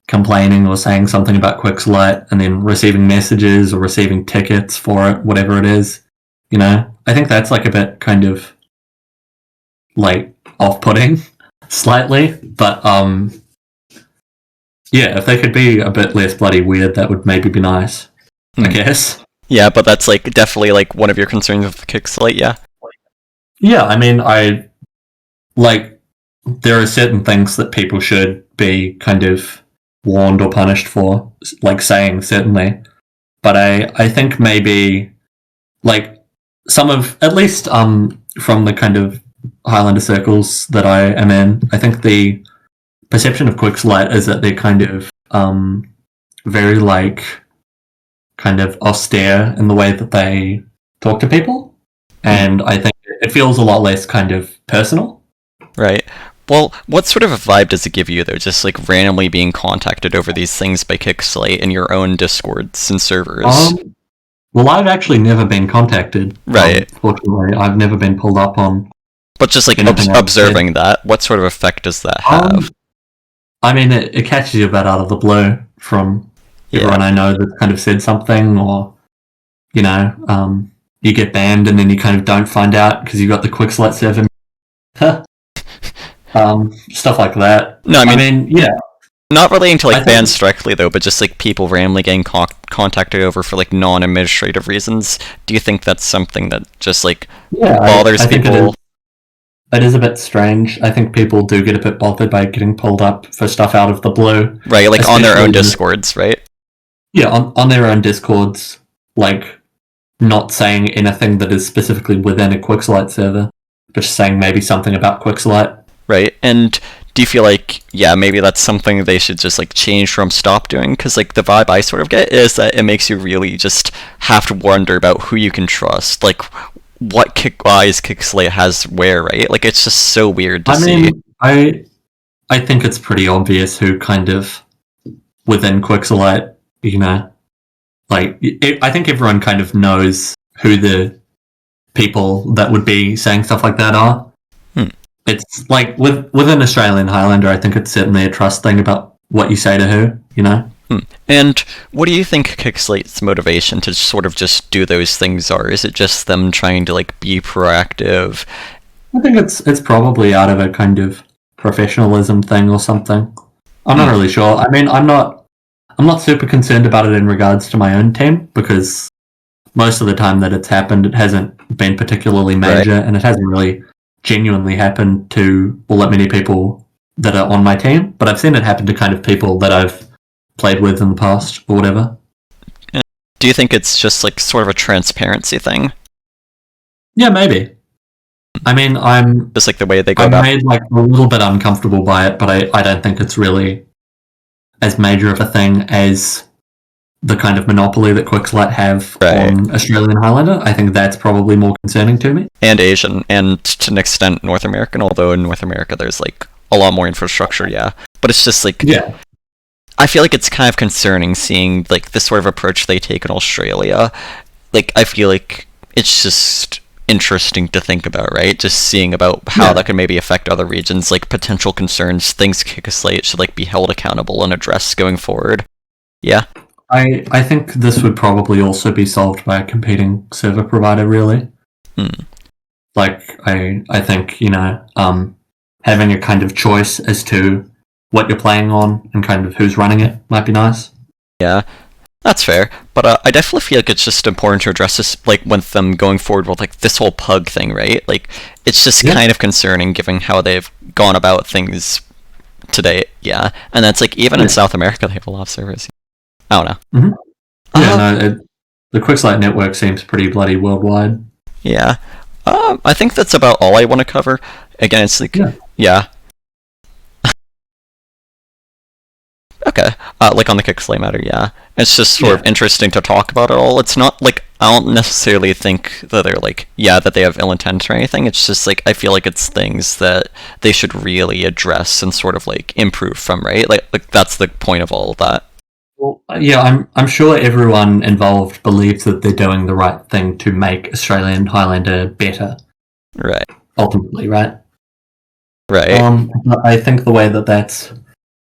complaining or saying something about Qixalite and then receiving messages or receiving tickets for it, whatever it is. I think that's like a bit kind of like off-putting slightly, but yeah, if they could be a bit less bloody weird, that would maybe be nice, I guess. Yeah, but that's like definitely like one of your concerns with Qixalite, yeah. Yeah, I mean, there are certain things that people should be kind of warned or punished for, like saying, certainly. But I think maybe, like, some of, at least from the kind of Highlander circles that I am in, I think the perception of Qixalite is that they're kind of very, like, kind of austere in the way that they talk to people. And I think it feels a lot less kind of personal. Right. Well, what sort of a vibe does it give you, though, just like randomly being contacted over these things by Qixalite in your own Discords and servers? Well, I've actually never been contacted. Right. Fortunately, I've never been pulled up on. But just like observing that, what sort of effect does that have? I mean, it catches you a bit out of the blue from everyone I know that kind of said something, or you get banned and then you kind of don't find out because you got the Qixalite server. Stuff like that. No, I mean, yeah. Not relating to like bans directly though, but just like people randomly getting contacted over for like non-administrative reasons. Do you think that's something that just like bothers people? It is a bit strange. I think people do get a bit bothered by getting pulled up for stuff out of the blue. Right, like on their own Discords, right? Yeah, on their own Discords, like not saying anything that is specifically within a Qixalite server, but just saying maybe something about Qixalite. Right, and do you feel like, maybe that's something they should just like change from stop doing? Because like the vibe I sort of get is that it makes you really just have to wonder about who you can trust. Like, what Qixalite has where, right? Like, it's just so weird to see. I think it's pretty obvious who kind of within Qixalite, like I think everyone kind of knows who the people that would be saying stuff like that are. It's like within Australian Highlander, I think it's certainly a trust thing about what you say to who, And what do you think Qixalite's motivation to sort of just do those things are? Is it just them trying to like be proactive? I think it's probably out of a kind of professionalism thing or something. I'm not really sure. I mean, I'm not super concerned about it in regards to my own team because most of the time that it's happened, it hasn't been particularly major, and it hasn't really genuinely happened to that many people that are on my team. But I've seen it happen to kind of people that I've played with in the past or whatever. Do you think it's just like sort of a transparency thing? Yeah, maybe. I mean, I'm just like the way they go about. I'm made like a little bit uncomfortable by it, but I don't think it's really as major of a thing as the kind of monopoly that Qixalite have on Australian Highlander. I think that's probably more concerning to me. And Asian, and to an extent North American, although in North America there's like a lot more infrastructure, But it's just like, I feel like it's kind of concerning seeing like the sort of approach they take in Australia. Like, I feel like it's just interesting to think about, right? Just seeing about how that can maybe affect other regions, like potential concerns, things Qixalite should like be held accountable and addressed going forward. Yeah. I think this would probably also be solved by a competing server provider, really. Like, I think, having a kind of choice as to what you're playing on and kind of who's running it might be nice. Yeah, that's fair. But I definitely feel like it's just important to address this, like, with them going forward with, like, this whole pug thing, right? Like, it's just kind of concerning given how they've gone about things today, And that's, like, even in South America, they have a lot of servers. I don't know. The Qixalite network seems pretty bloody worldwide. Yeah. I think that's about all I want to cover. Again, it's like, Okay. Like on the Qixalite matter, It's just sort of interesting to talk about it all. It's not like, I don't necessarily think that they're like, that they have ill intent or anything. It's just like, I feel like it's things that they should really address and sort of like improve from, right? Like that's the point of all of that. Well, I'm sure everyone involved believes that they're doing the right thing to make Australian Highlander better. Right. Ultimately, right? Right. I think the way that that's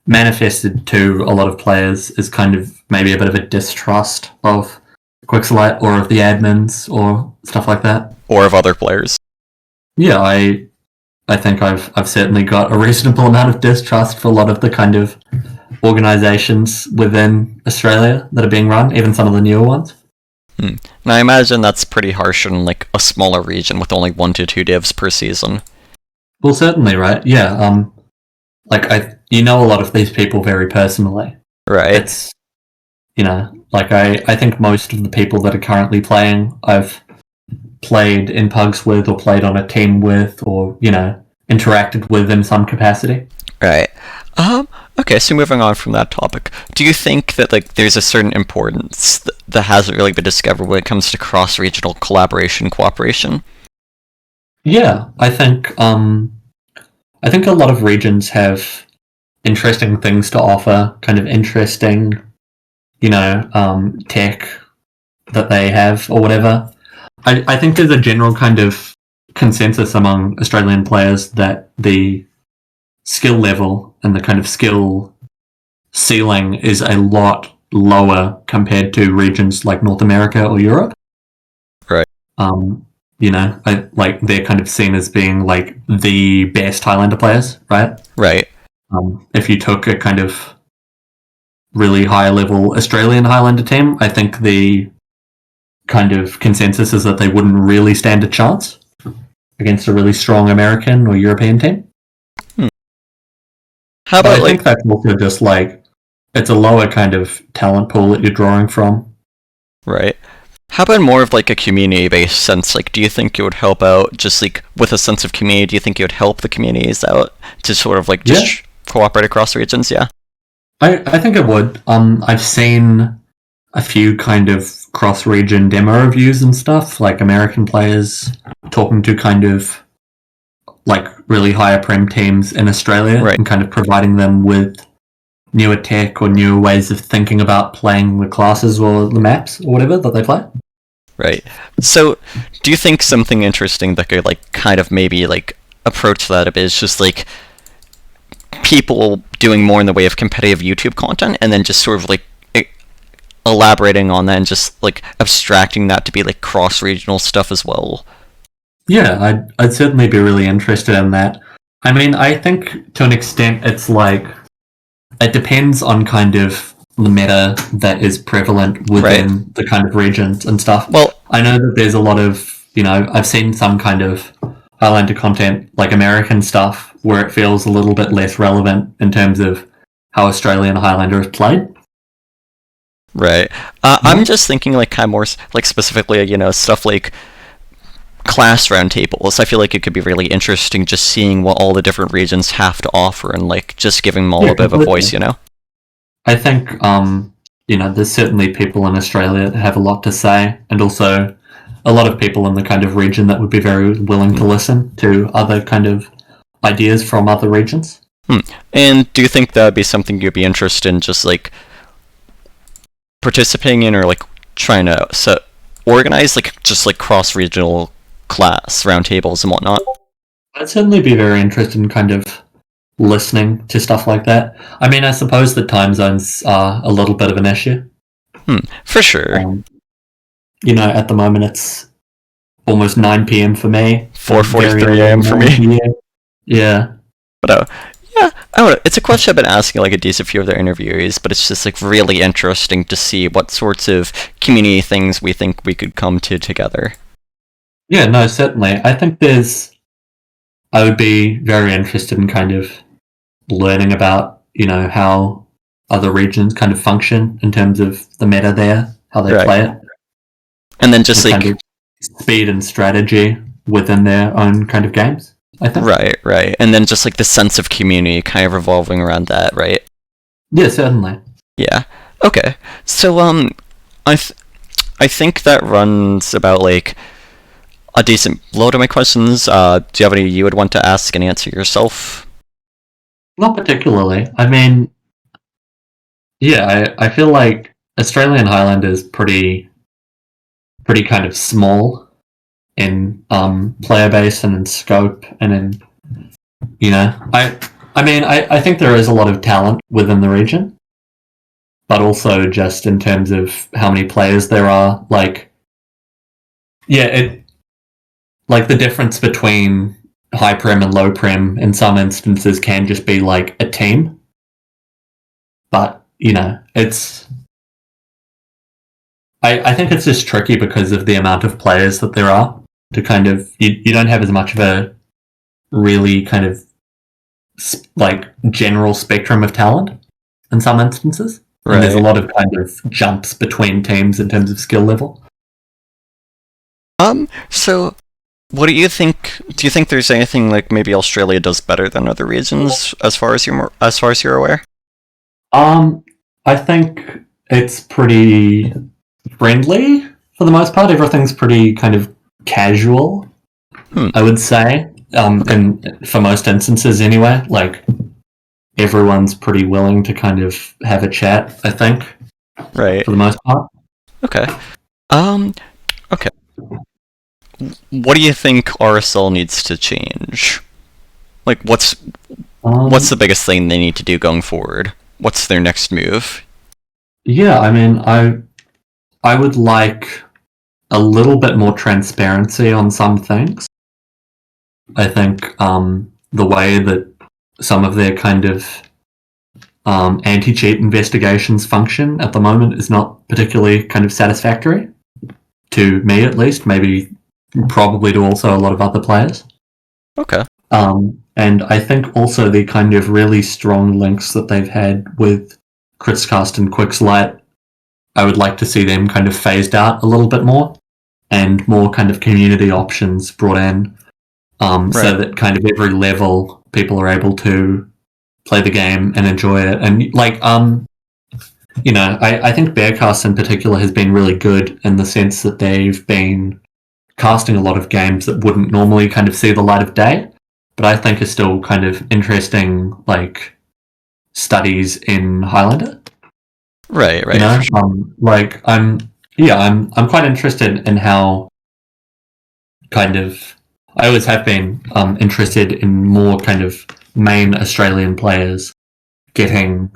manifested to a lot of players is kind of maybe a bit of a distrust of Qixalite or of the admins or stuff like that. Or of other players. Yeah, I think I've certainly got a reasonable amount of distrust for a lot of the kind of organizations within Australia that are being run, even some of the newer ones. And I imagine that's pretty harsh in like a smaller region with only 1 to 2 divs per season. Well, certainly, right? Yeah. Like a lot of these people very personally. Right. It's like I think most of the people that are currently playing, I've played in Pugs with, or played on a team with, or interacted with in some capacity. Right. Okay, so moving on from that topic, do you think that like there's a certain importance that hasn't really been discovered when it comes to cross-regional collaboration and cooperation? Yeah, I think a lot of regions have interesting things to offer, kind of interesting, tech that they have or whatever. I think there's a general kind of consensus among Australian players that the skill level and the kind of skill ceiling is a lot lower compared to regions like North America or Europe. You know, like they're kind of seen as being like the best Highlander players, right? Right. If you took a kind of really high level Australian Highlander team, I think the kind of consensus is that they wouldn't really stand a chance against a really strong American or European team. How But about I think that's also just like it's a lower kind of talent pool that you're drawing from. right? How about more of like a community-based sense? Like, do you think it would help out just like with a sense of community? Do you think it would help the communities out to sort of like just cooperate across regions? Yeah. I think it would. I've seen a few kind of cross-region demo reviews and stuff, like American players talking to kind of like really higher prem teams in Australia Right. and kind of providing them with newer tech or newer ways of thinking about playing the classes or the maps or whatever that they play. Right. So, do you think something interesting that could like kind of maybe like approach that a bit is just like people doing more in the way of competitive YouTube content and then just sort of like elaborating on that and just like abstracting that to be like cross-regional stuff as well? Yeah, I'd certainly be really interested in that. I mean, I think to an extent it's like it depends on kind of the meta that is prevalent within the kind of regions and stuff. Well, I know that there's a lot of, you know, I've seen some kind of Highlander content, like American stuff, where it feels a little bit less relevant in terms of how Australian Highlander is played. right. I'm just thinking like kind of more like specifically, you know, stuff like class roundtables. I feel like it could be really interesting just seeing what all the different regions have to offer and like just giving them all a bit of a voice, you know? I think, you know, there's certainly people in Australia that have a lot to say, and also a lot of people in the kind of region that would be very willing to listen to other kind of ideas from other regions. And do you think that would be something you'd be interested in just like participating in or like trying to organize like just like cross-regional class roundtables and whatnot? I'd certainly be very interested in kind of listening to stuff like that. I mean, I suppose that time zones are a little bit of an issue. For sure. You know, at the moment it's almost 9 p.m. for me. 4:43 a.m. for me. Yeah. But yeah, I don't know. It's a question I've been asking like a decent few of their interviewees, but it's just like really interesting to see what sorts of community things we think we could come to together. Yeah, no, certainly. I think I would be very interested in kind of learning about, you know, how other regions kind of function in terms of the meta there, how they play it. And then just like kind of speed and strategy within their own kind of games, I think. Right. And then just like the sense of community kind of revolving around that, right? Yeah, certainly. Yeah. Okay. So I think that runs about like a decent load of my questions. Do you have any you would want to ask and answer yourself? Not particularly. I mean, yeah, I feel like Australian Highlander is pretty kind of small in player base and in scope and in, you know, I mean I think there is a lot of talent within the region, but also just in terms of how many players there are, like, yeah, it like the difference between high prem and low prem in some instances can just be like a team, but you know, it's I think it's just tricky because of the amount of players that there are to kind of you don't have as much of a really kind of like general spectrum of talent in some instances. Right. And there's a lot of kind of jumps between teams in terms of skill level. So what do you think? Do you think there's anything like maybe Australia does better than other regions as far as you're aware? I think it's pretty friendly for the most part. Everything's pretty kind of casual, I would say. And for most instances anyway, like everyone's pretty willing to kind of have a chat, I think. Right. For the most part. Okay. Okay. What do you think RSL needs to change? Like, what's the biggest thing they need to do going forward? What's their next move? Yeah, I mean, I would like a little bit more transparency on some things. I think the way that some of their kind of anti-cheat investigations function at the moment is not particularly kind of satisfactory, to me at least, maybe probably to also a lot of other players. Okay. And I think also the kind of really strong links that they've had with Critscast and Qixalite, I would like to see them kind of phased out a little bit more and more kind of community options brought in, so that kind of every level people are able to play the game and enjoy it. And like, you know, I think Bearcast in particular has been really good in the sense that they've been casting a lot of games that wouldn't normally kind of see the light of day, but I think are still kind of interesting, like, studies in Highlander. Right. You know, like I'm quite interested in how kind of I always have been interested in more kind of main Australian players getting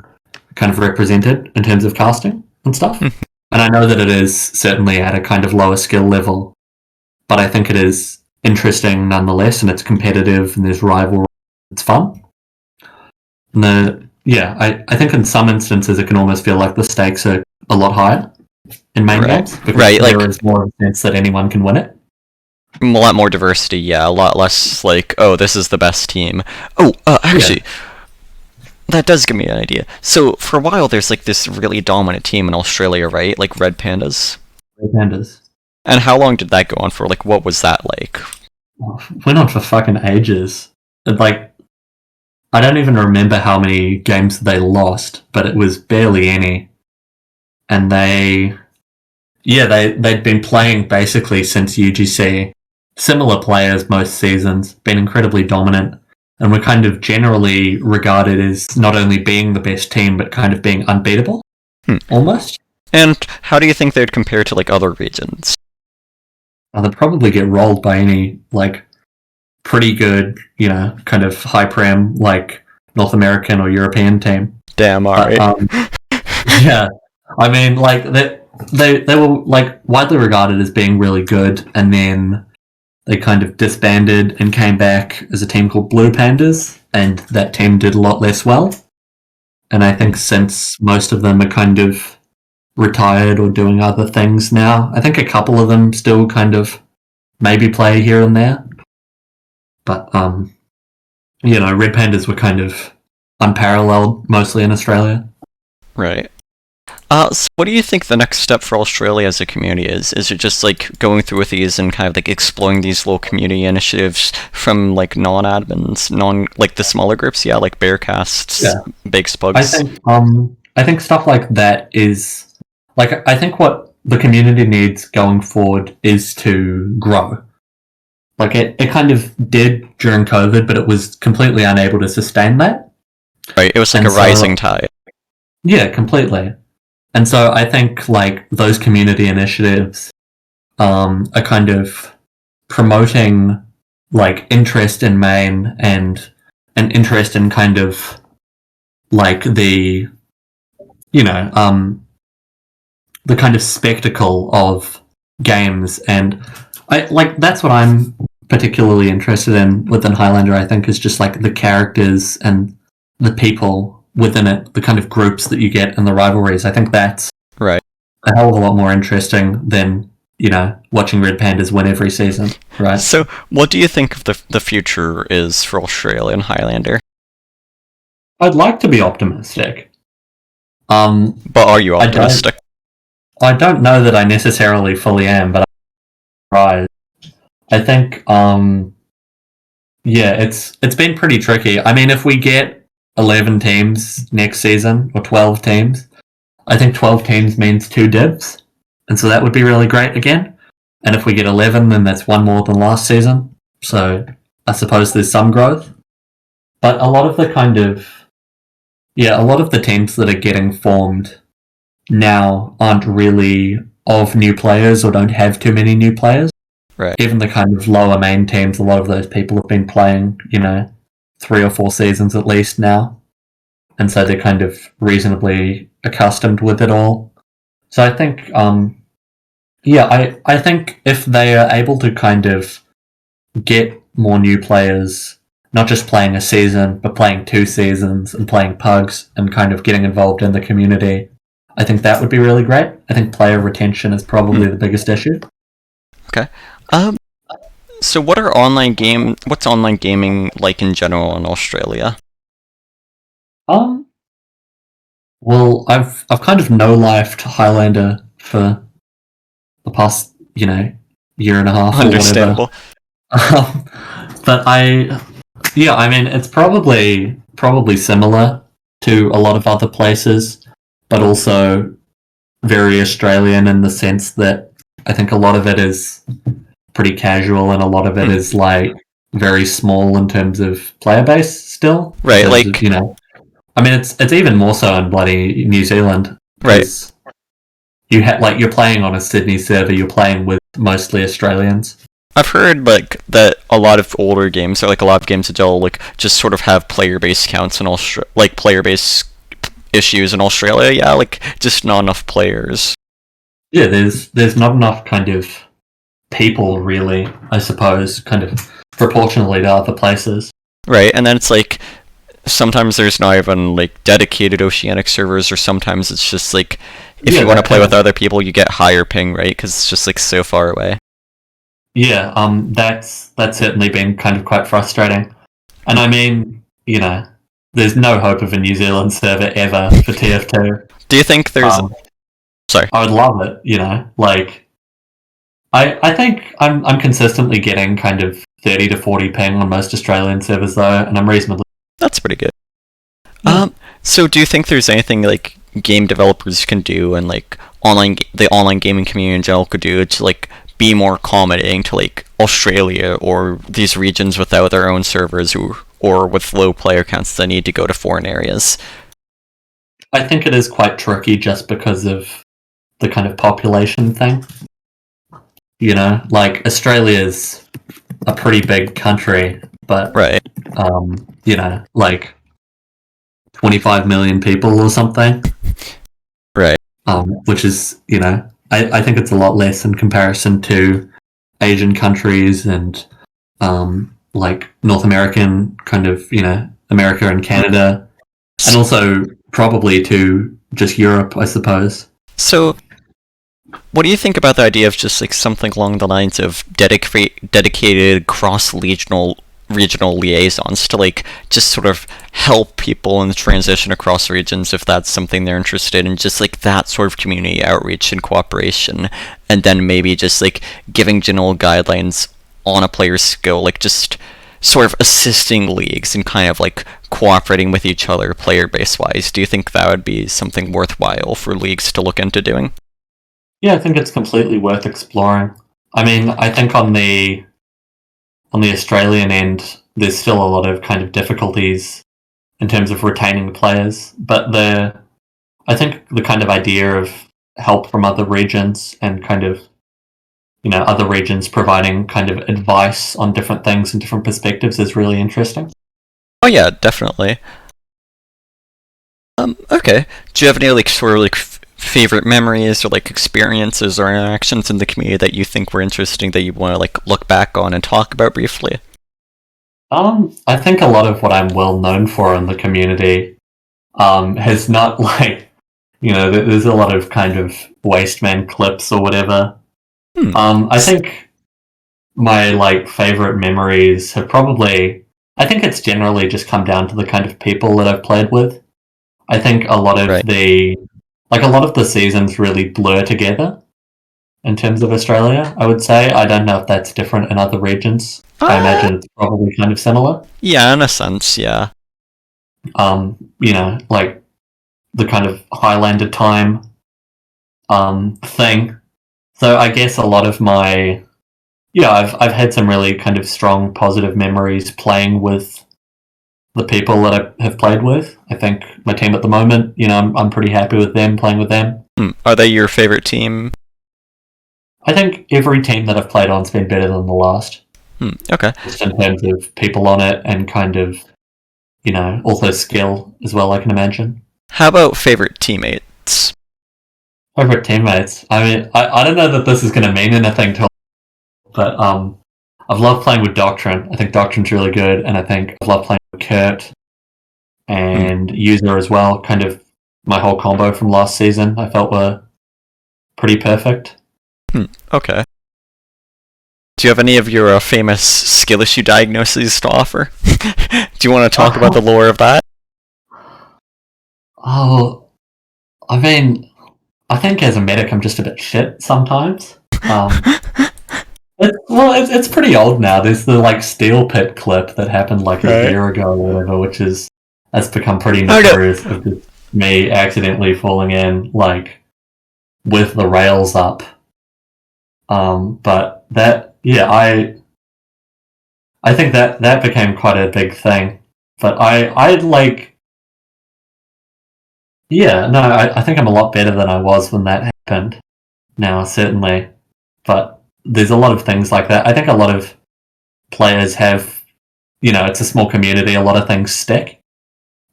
kind of represented in terms of casting and stuff. And I know that it is certainly at a kind of lower skill level, but I think it is interesting nonetheless, and it's competitive and there's rivalry. It's fun. And I think in some instances it can almost feel like the stakes are a lot higher in main games because there is more of a sense that anyone can win it. A lot more diversity, yeah. A lot less like, oh, this is the best team. Oh, actually, that does give me an idea. So for a while, there's like this really dominant team in Australia, right? Like Red Pandas. Red Pandas. And how long did that go on for? Like, what was that like? Went on for fucking ages. Like, I don't even remember how many games they lost, but it was barely any. And they'd been playing basically since UGC. Similar players most seasons, been incredibly dominant, and were kind of generally regarded as not only being the best team, but kind of being unbeatable, almost. And how do you think they'd compare to like other regions? They'd probably get rolled by any like pretty good, you know, kind of high prem like North American or European team. Damn, alright. Yeah, I mean, like they were like widely regarded as being really good, and then they kind of disbanded and came back as a team called Blue Pandas, and that team did a lot less well. And I think since most of them are kind of retired or doing other things now, I think a couple of them still kind of maybe play here and there. But, you know, Red Pandas were kind of unparalleled, mostly in Australia. Right. So what do you think the next step for Australia as a community is? Is it just like going through with these and kind of like exploring these little community initiatives from like non-admins, like the smaller groups, like Bearcasts, Big Pugs? I think stuff like that is like, I think what the community needs going forward is to grow. Like it kind of did during COVID, but it was completely unable to sustain that. Right, it was like rising tide. Yeah, completely. And so I think like those community initiatives are kind of promoting like interest in main and an interest in kind of like the, you know, the kind of spectacle of games. And I like that's what I'm particularly interested in within Highlander, I think, is just like the characters and the people within it, the kind of groups that you get and the rivalries. I think that's right. A hell of a lot more interesting than, you know, watching Red Pandas win every season, right? So what do you think of the future is for Australian Highlander? I'd like to be optimistic. But are you optimistic? I don't know that I necessarily fully am, but I think it's been pretty tricky. I mean, if we get 11 teams next season, or 12 teams, I think 12 teams means 2 divs, and so that would be really great again. And if we get 11, then that's 1 more than last season, so I suppose there's some growth. But a lot of the teams that are getting formed now aren't really of new players or don't have too many new players. Right. Even the kind of lower main teams, a lot of those people have been playing, you know, 3 or 4 seasons at least now. And so they're kind of reasonably accustomed with it all. So I think Yeah, I think if they are able to kind of get more new players, not just playing a season, but playing 2 seasons and playing Pugs and kind of getting involved in the community, I think that would be really great. I think player retention is probably the biggest issue. Okay. So what's online gaming like in general in Australia? Um, well, I've kind of no-lifed Highlander for the past, year and a half or whatever. Understandable. Um, but yeah, I mean, it's probably similar to a lot of other places, but also very Australian in the sense that I think a lot of it is pretty casual and a lot of it is like very small in terms of player base still. Right, In terms like of, I mean, it's even more so in bloody New Zealand right. because you're playing on a Sydney server, you're playing with mostly Australians. I've heard like that a lot of older games, or like a lot of games that will like just sort of have player base counts and like player base issues in Australia. Yeah, like just not enough players. Yeah, there's not enough kind of people really, I suppose, kind of proportionally to other places. Right, and then it's like sometimes there's not even like dedicated oceanic servers, or sometimes it's just like if you want to play with other people, you get higher ping, right? Because it's just like so far away. Yeah, that's certainly been kind of quite frustrating. And I mean, there's no hope of a New Zealand server ever for TF2. Do you think there's? Sorry. I would love it. Like I think I'm consistently getting kind of 30 to 40 ping on most Australian servers though, and I'm reasonably. That's pretty good. So do you think there's anything like game developers can do and like the online gaming community in general could do to like be more accommodating to like Australia or these regions without their own servers or with low player counts that need to go to foreign areas? I think it is quite tricky just because of the kind of population thing. Like Australia's a pretty big country, but right. Like 25 million people or something. Right. Which is, I think it's a lot less in comparison to Asian countries and like North American kind of, America and Canada, and also probably to just Europe, I suppose. So what do you think about the idea of just like something along the lines of dedicated regional liaisons to like just sort of help people in the transition across regions if that's something they're interested in, just like that sort of community outreach and cooperation, and then maybe just like giving general guidelines on a player's skill, like just sort of assisting leagues and kind of like cooperating with each other player base wise? Do you think that would be something worthwhile for leagues to look into doing? Yeah, I think it's completely worth exploring. I mean, I think on the Australian end, there's still a lot of kind of difficulties in terms of retaining players, but I think the kind of idea of help from other regions and kind of, other regions providing kind of advice on different things and different perspectives is really interesting. Oh yeah, definitely. Okay. Do you have any like sort of like favorite memories or like experiences or interactions in the community that you think were interesting that you want to like look back on and talk about briefly? I think a lot of what I'm well known for in the community has not like, there's a lot of kind of Wasteman clips or whatever. I think my like favorite memories have I think it's generally just come down to the kind of people that I've played with. I think a lot of the seasons really blur together in terms of Australia, I would say. I don't know if that's different in other regions. I imagine it's probably kind of similar. Yeah, in a sense, yeah. Like the kind of Highlander time thing. So I guess a lot of I've had some really kind of strong positive memories playing with the people that I have played with. I think my team at the moment, I'm pretty happy with them, playing with them. Are they your favorite team? I think every team that I've played on's been better than the last. Okay. Just in terms of people on it and kind of, also skill as well, I can imagine. How about favorite teammates? Favorite teammates. I mean, I don't know that this is going to mean anything to, but I've loved playing with Doctrine. I think Doctrine's really good, and I think I've loved playing with Kurt and User as well. Kind of my whole combo from last season, I felt were pretty perfect. Okay. Do you have any of your famous skill issue diagnoses to offer? Do you want to talk about the lore of that? Oh, I mean, I think as a medic, I'm just a bit shit sometimes. It's pretty old now. There's the like steel pit clip that happened like a year ago or whatever, which has become pretty notorious of just me accidentally falling in like with the rails up. But that, yeah, I think that became quite a big thing. But I like, yeah, no, I think I'm a lot better than I was when that happened. Now, certainly, but there's a lot of things like that. I think a lot of players have, it's a small community. A lot of things stick.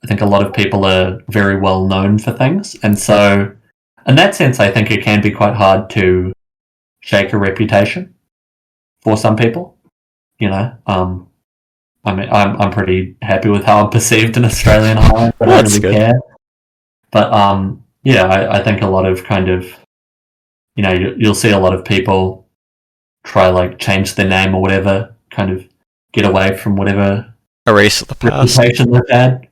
I think a lot of people are very well known for things, and so in that sense, I think it can be quite hard to shake a reputation for some people. I mean, I'm pretty happy with how I'm perceived in Australian Highlander. I don't really care. But yeah, I think a lot of kind of, you'll see a lot of people try like change their name or whatever, kind of get away from whatever erase the past reputation they've had,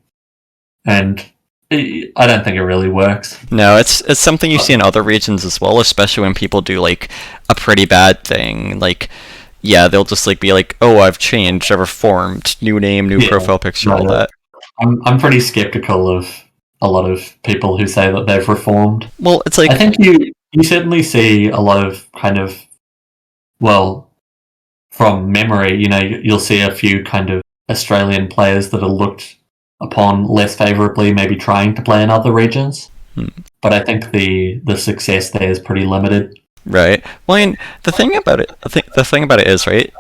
and I don't think it really works. No, it's something you see in other regions as well, especially when people do like a pretty bad thing. Like, yeah, they'll just like be like, "Oh, I've changed, I've reformed, new name, new profile picture, all that." I'm pretty skeptical of a lot of people who say that they've reformed. Well, it's like I think you certainly see a lot of kind of, well, from memory, you'll see a few kind of Australian players that are looked upon less favourably, maybe trying to play in other regions. But I think the success there is pretty limited. Right. Well, I mean, the thing about it is, right,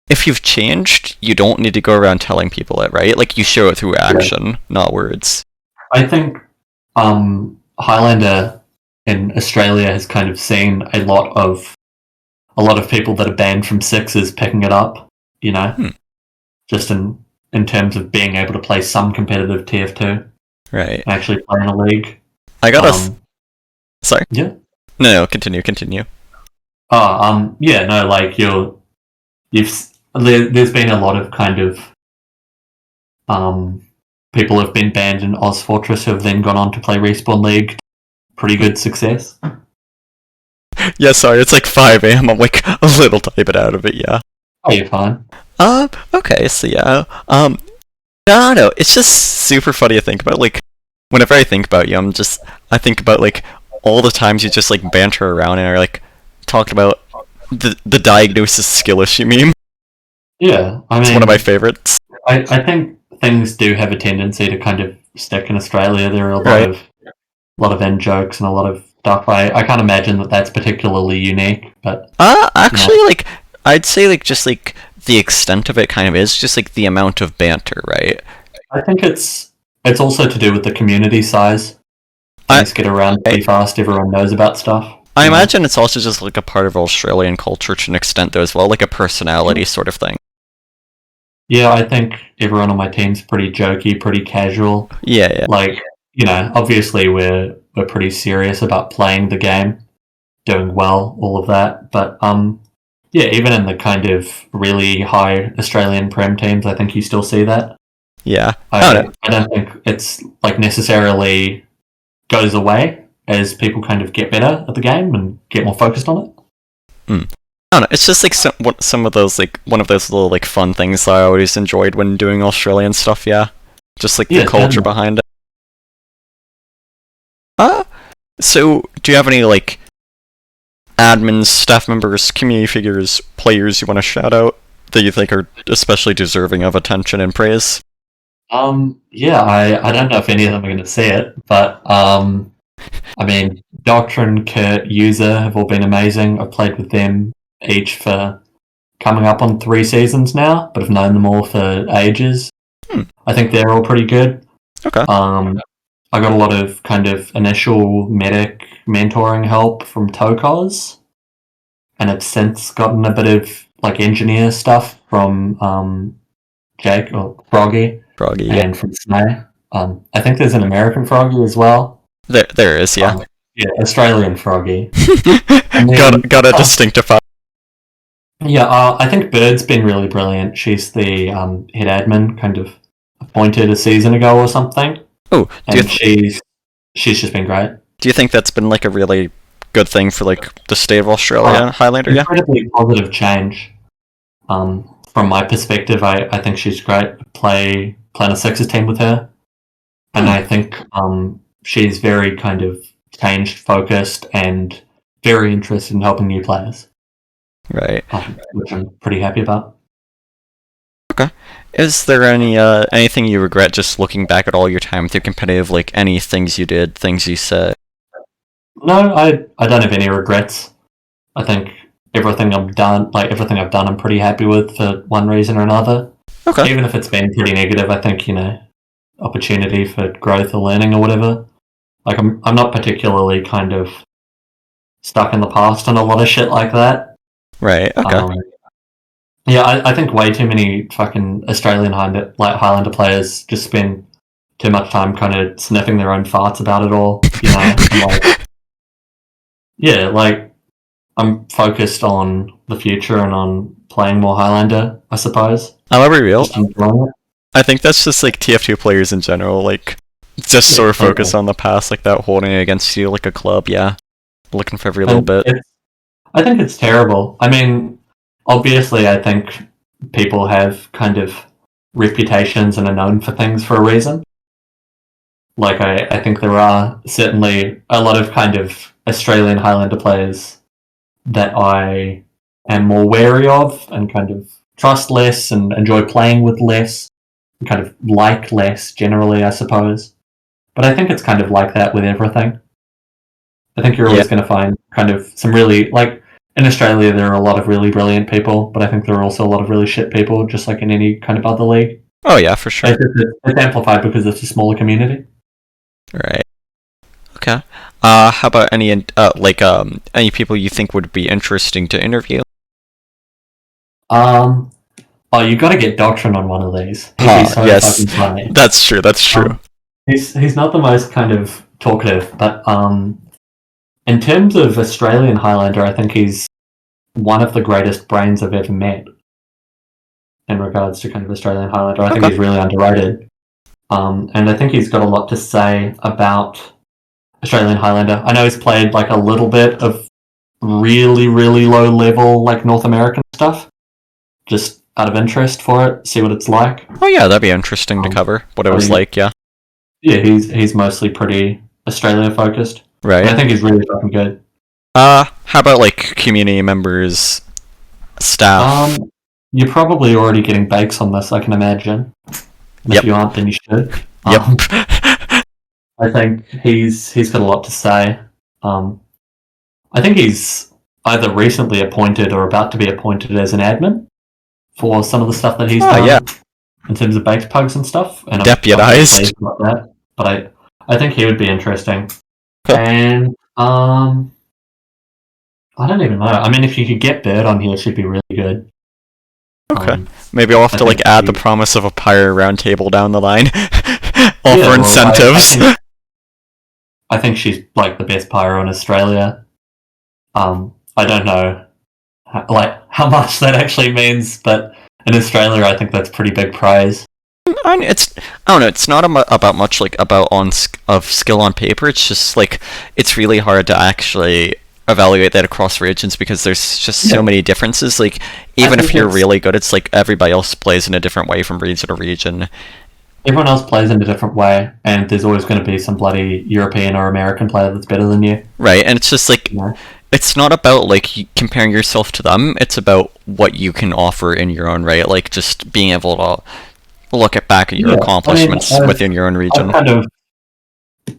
if you've changed, you don't need to go around telling people it, right? Like, you show it through action, not words. I think Highlander in Australia has kind of seen a lot of people that are banned from sixes picking it up, just in terms of being able to play some competitive TF2. Right. Actually play in a league. I got sorry? Yeah. No, continue. Yeah, no, like there's been a lot of kind of people have been banned in Oz Fortress who have then gone on to play Respawn League. Pretty good success. Yeah, sorry, it's like 5 a.m. I'm like a little tiny bit out of it, yeah. Oh, you're fine. Okay, so yeah. No, it's just super funny to think about. Like, whenever I think about you, I think about like all the times you just like banter around and are like talking about the diagnosis skill issue meme. Yeah, I mean, it's one of my favorites. I think things do have a tendency to kind of stick in Australia. There are a lot of end jokes and a lot of stuff. I can't imagine that that's particularly unique, but actually, like I'd say like just like the extent of it kind of is just like the amount of banter, right? I think it's also to do with the community size. Things get around pretty fast. Everyone knows about stuff. I imagine it's also just like a part of Australian culture to an extent though as well, like a personality sort of thing. Yeah, I think everyone on my team's pretty jokey, pretty casual. Yeah. Like, obviously we're pretty serious about playing the game, doing well, all of that. But yeah, even in the kind of really high Australian Prem teams, I think you still see that. Yeah. I don't think it's like necessarily goes away as people kind of get better at the game and get more focused on it. I don't know, it's just like some of those, like, one of those little, like, fun things that I always enjoyed when doing Australian stuff, yeah. Just, like, the culture behind it. So, do you have any, like, admins, staff members, community figures, players you want to shout out that you think are especially deserving of attention and praise? Yeah, I don't know if any of them are going to see it, but, I mean, Doctrine, Kurt, User have all been amazing. I've played with them each for coming up on 3 seasons now, but I've known them all for ages. I think they're all pretty good. Okay. I I got a lot of kind of initial medic mentoring help from Tokos, and have since gotten a bit of like engineer stuff from Jake or Froggy, Yeah. and from Snay. I think there's an American Froggy as well. There is, yeah. Yeah, Australian Froggy. And then, Got a distinctifier. Yeah, I think Bird's been really brilliant. She's the head admin, kind of appointed a season ago or something. Oh, And she's just been great. do you think that's been like a really good thing for like the state of Australia Highlander? Yeah. Incredibly positive change. From my perspective, I think she's great. Playing a Sixers team with her, and I think she's very kind of changed, focused, and very interested in helping new players. Right. Which I'm pretty happy about. Okay. Is there anything you regret just looking back at all your time through competitive, like any things you did, things you said? No, I don't have any regrets. I think everything I've done, I'm pretty happy with for one reason or another. Okay. Even if it's been pretty negative, I think, opportunity for growth or learning or whatever. Like, I'm not particularly kind of stuck in the past on a lot of shit like that. Right, okay. Yeah, I think way too many fucking Australian Highlander players just spend too much time kind of sniffing their own farts about it all, I'm focused on the future and on playing more Highlander, I suppose. I'll be real. I think that's just like TF2 players in general, like just sort of focus on the past, like that holding it against you like a club, yeah. Looking for every little bit. I think it's terrible. I mean, obviously I think people have kind of reputations and are known for things for a reason. Like, I think there are certainly a lot of kind of Australian Highlander players that I am more wary of and kind of trust less and enjoy playing with less, and kind of like less generally, I suppose. But I think it's kind of like that with everything. I think you're always going to find kind of some really, like, in Australia there are a lot of really brilliant people, but I think there are also a lot of really shit people, just like in any kind of other league. Oh yeah, for sure. It's amplified because it's a smaller community. Right. Okay. How about any people you think would be interesting to interview? You got to get Doctrine on one of these. He's so fucking funny. That's true. He's not the most kind of talkative, but in terms of Australian Highlander, I think he's one of the greatest brains I've ever met. In regards to kind of Australian Highlander, I think he's really underrated. And I think he's got a lot to say about Australian Highlander. I know he's played like a little bit of really, really low level like North American stuff, just out of interest for it, see what it's like. Oh yeah, that'd be interesting to cover what it was like. Yeah. Yeah, he's mostly pretty Australia focused. Right. And I think he's really fucking good. How about like community members, staff? You're probably already getting bakes on this, I can imagine. If you aren't, then you should. Yep. I think he's got a lot to say. I think he's either recently appointed or about to be appointed as an admin for some of the stuff that he's done in terms of baked pugs and stuff. And deputized. But I think he would be interesting. Cool. And I don't even know. I mean, if you could get Bird on here, it should be really good. Okay. Maybe I'll have to like add the promise of a pirate roundtable down the line. Offer incentives. I think she's like the best pyro in Australia. I don't know how much that actually means, but in Australia I think that's pretty big praise. I don't know, it's not about much like about of skill on paper. It's just like it's really hard to actually evaluate that across regions because there's just so many differences. Like even if you're really good, it's like everybody else plays in a different way from region to region. Everyone else plays in a different way, and there's always going to be some bloody European or American player that's better than you. Right, and it's just like it's not about like comparing yourself to them. It's about what you can offer in your own right. Like just being able to look back at your accomplishments within your own region.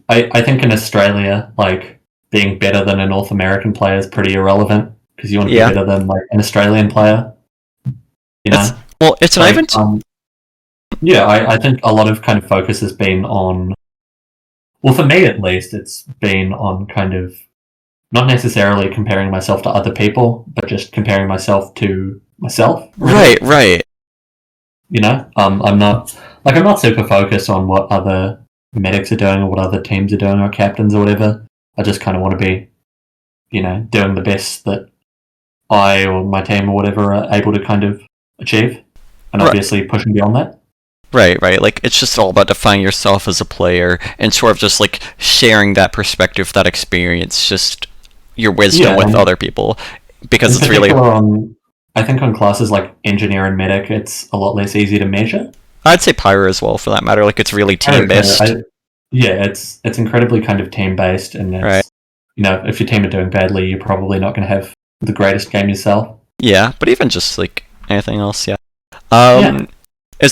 I think in Australia, like being better than a North American player is pretty irrelevant because you want to be better than like an Australian player. You know? It's not even. I think a lot of kind of focus has been on Well, for me at least, it's been on kind of not necessarily comparing myself to other people, but just comparing myself to myself. Really. Right. You know, I'm not super focused on what other medics are doing or what other teams are doing or captains or whatever. I just kind of want to be, doing the best that I or my team or whatever are able to kind of achieve, and obviously pushing beyond that. Right. Like, it's just all about defining yourself as a player and sort of just, like, sharing that perspective, that experience, just your wisdom with other people. Because it's really... I think on classes like Engineer and Medic, it's a lot less easy to measure. I'd say Pyro as well, for that matter. Like, it's really team-based. It's incredibly kind of team-based, and it's, if your team are doing badly, you're probably not going to have the greatest game yourself. Yeah, but even just, like, anything else, Is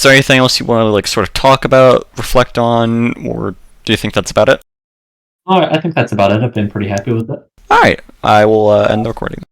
there anything else you want to, like, sort of talk about, reflect on, or do you think that's about it? Oh, I think that's about it. I've been pretty happy with it. Alright, I will end the recording.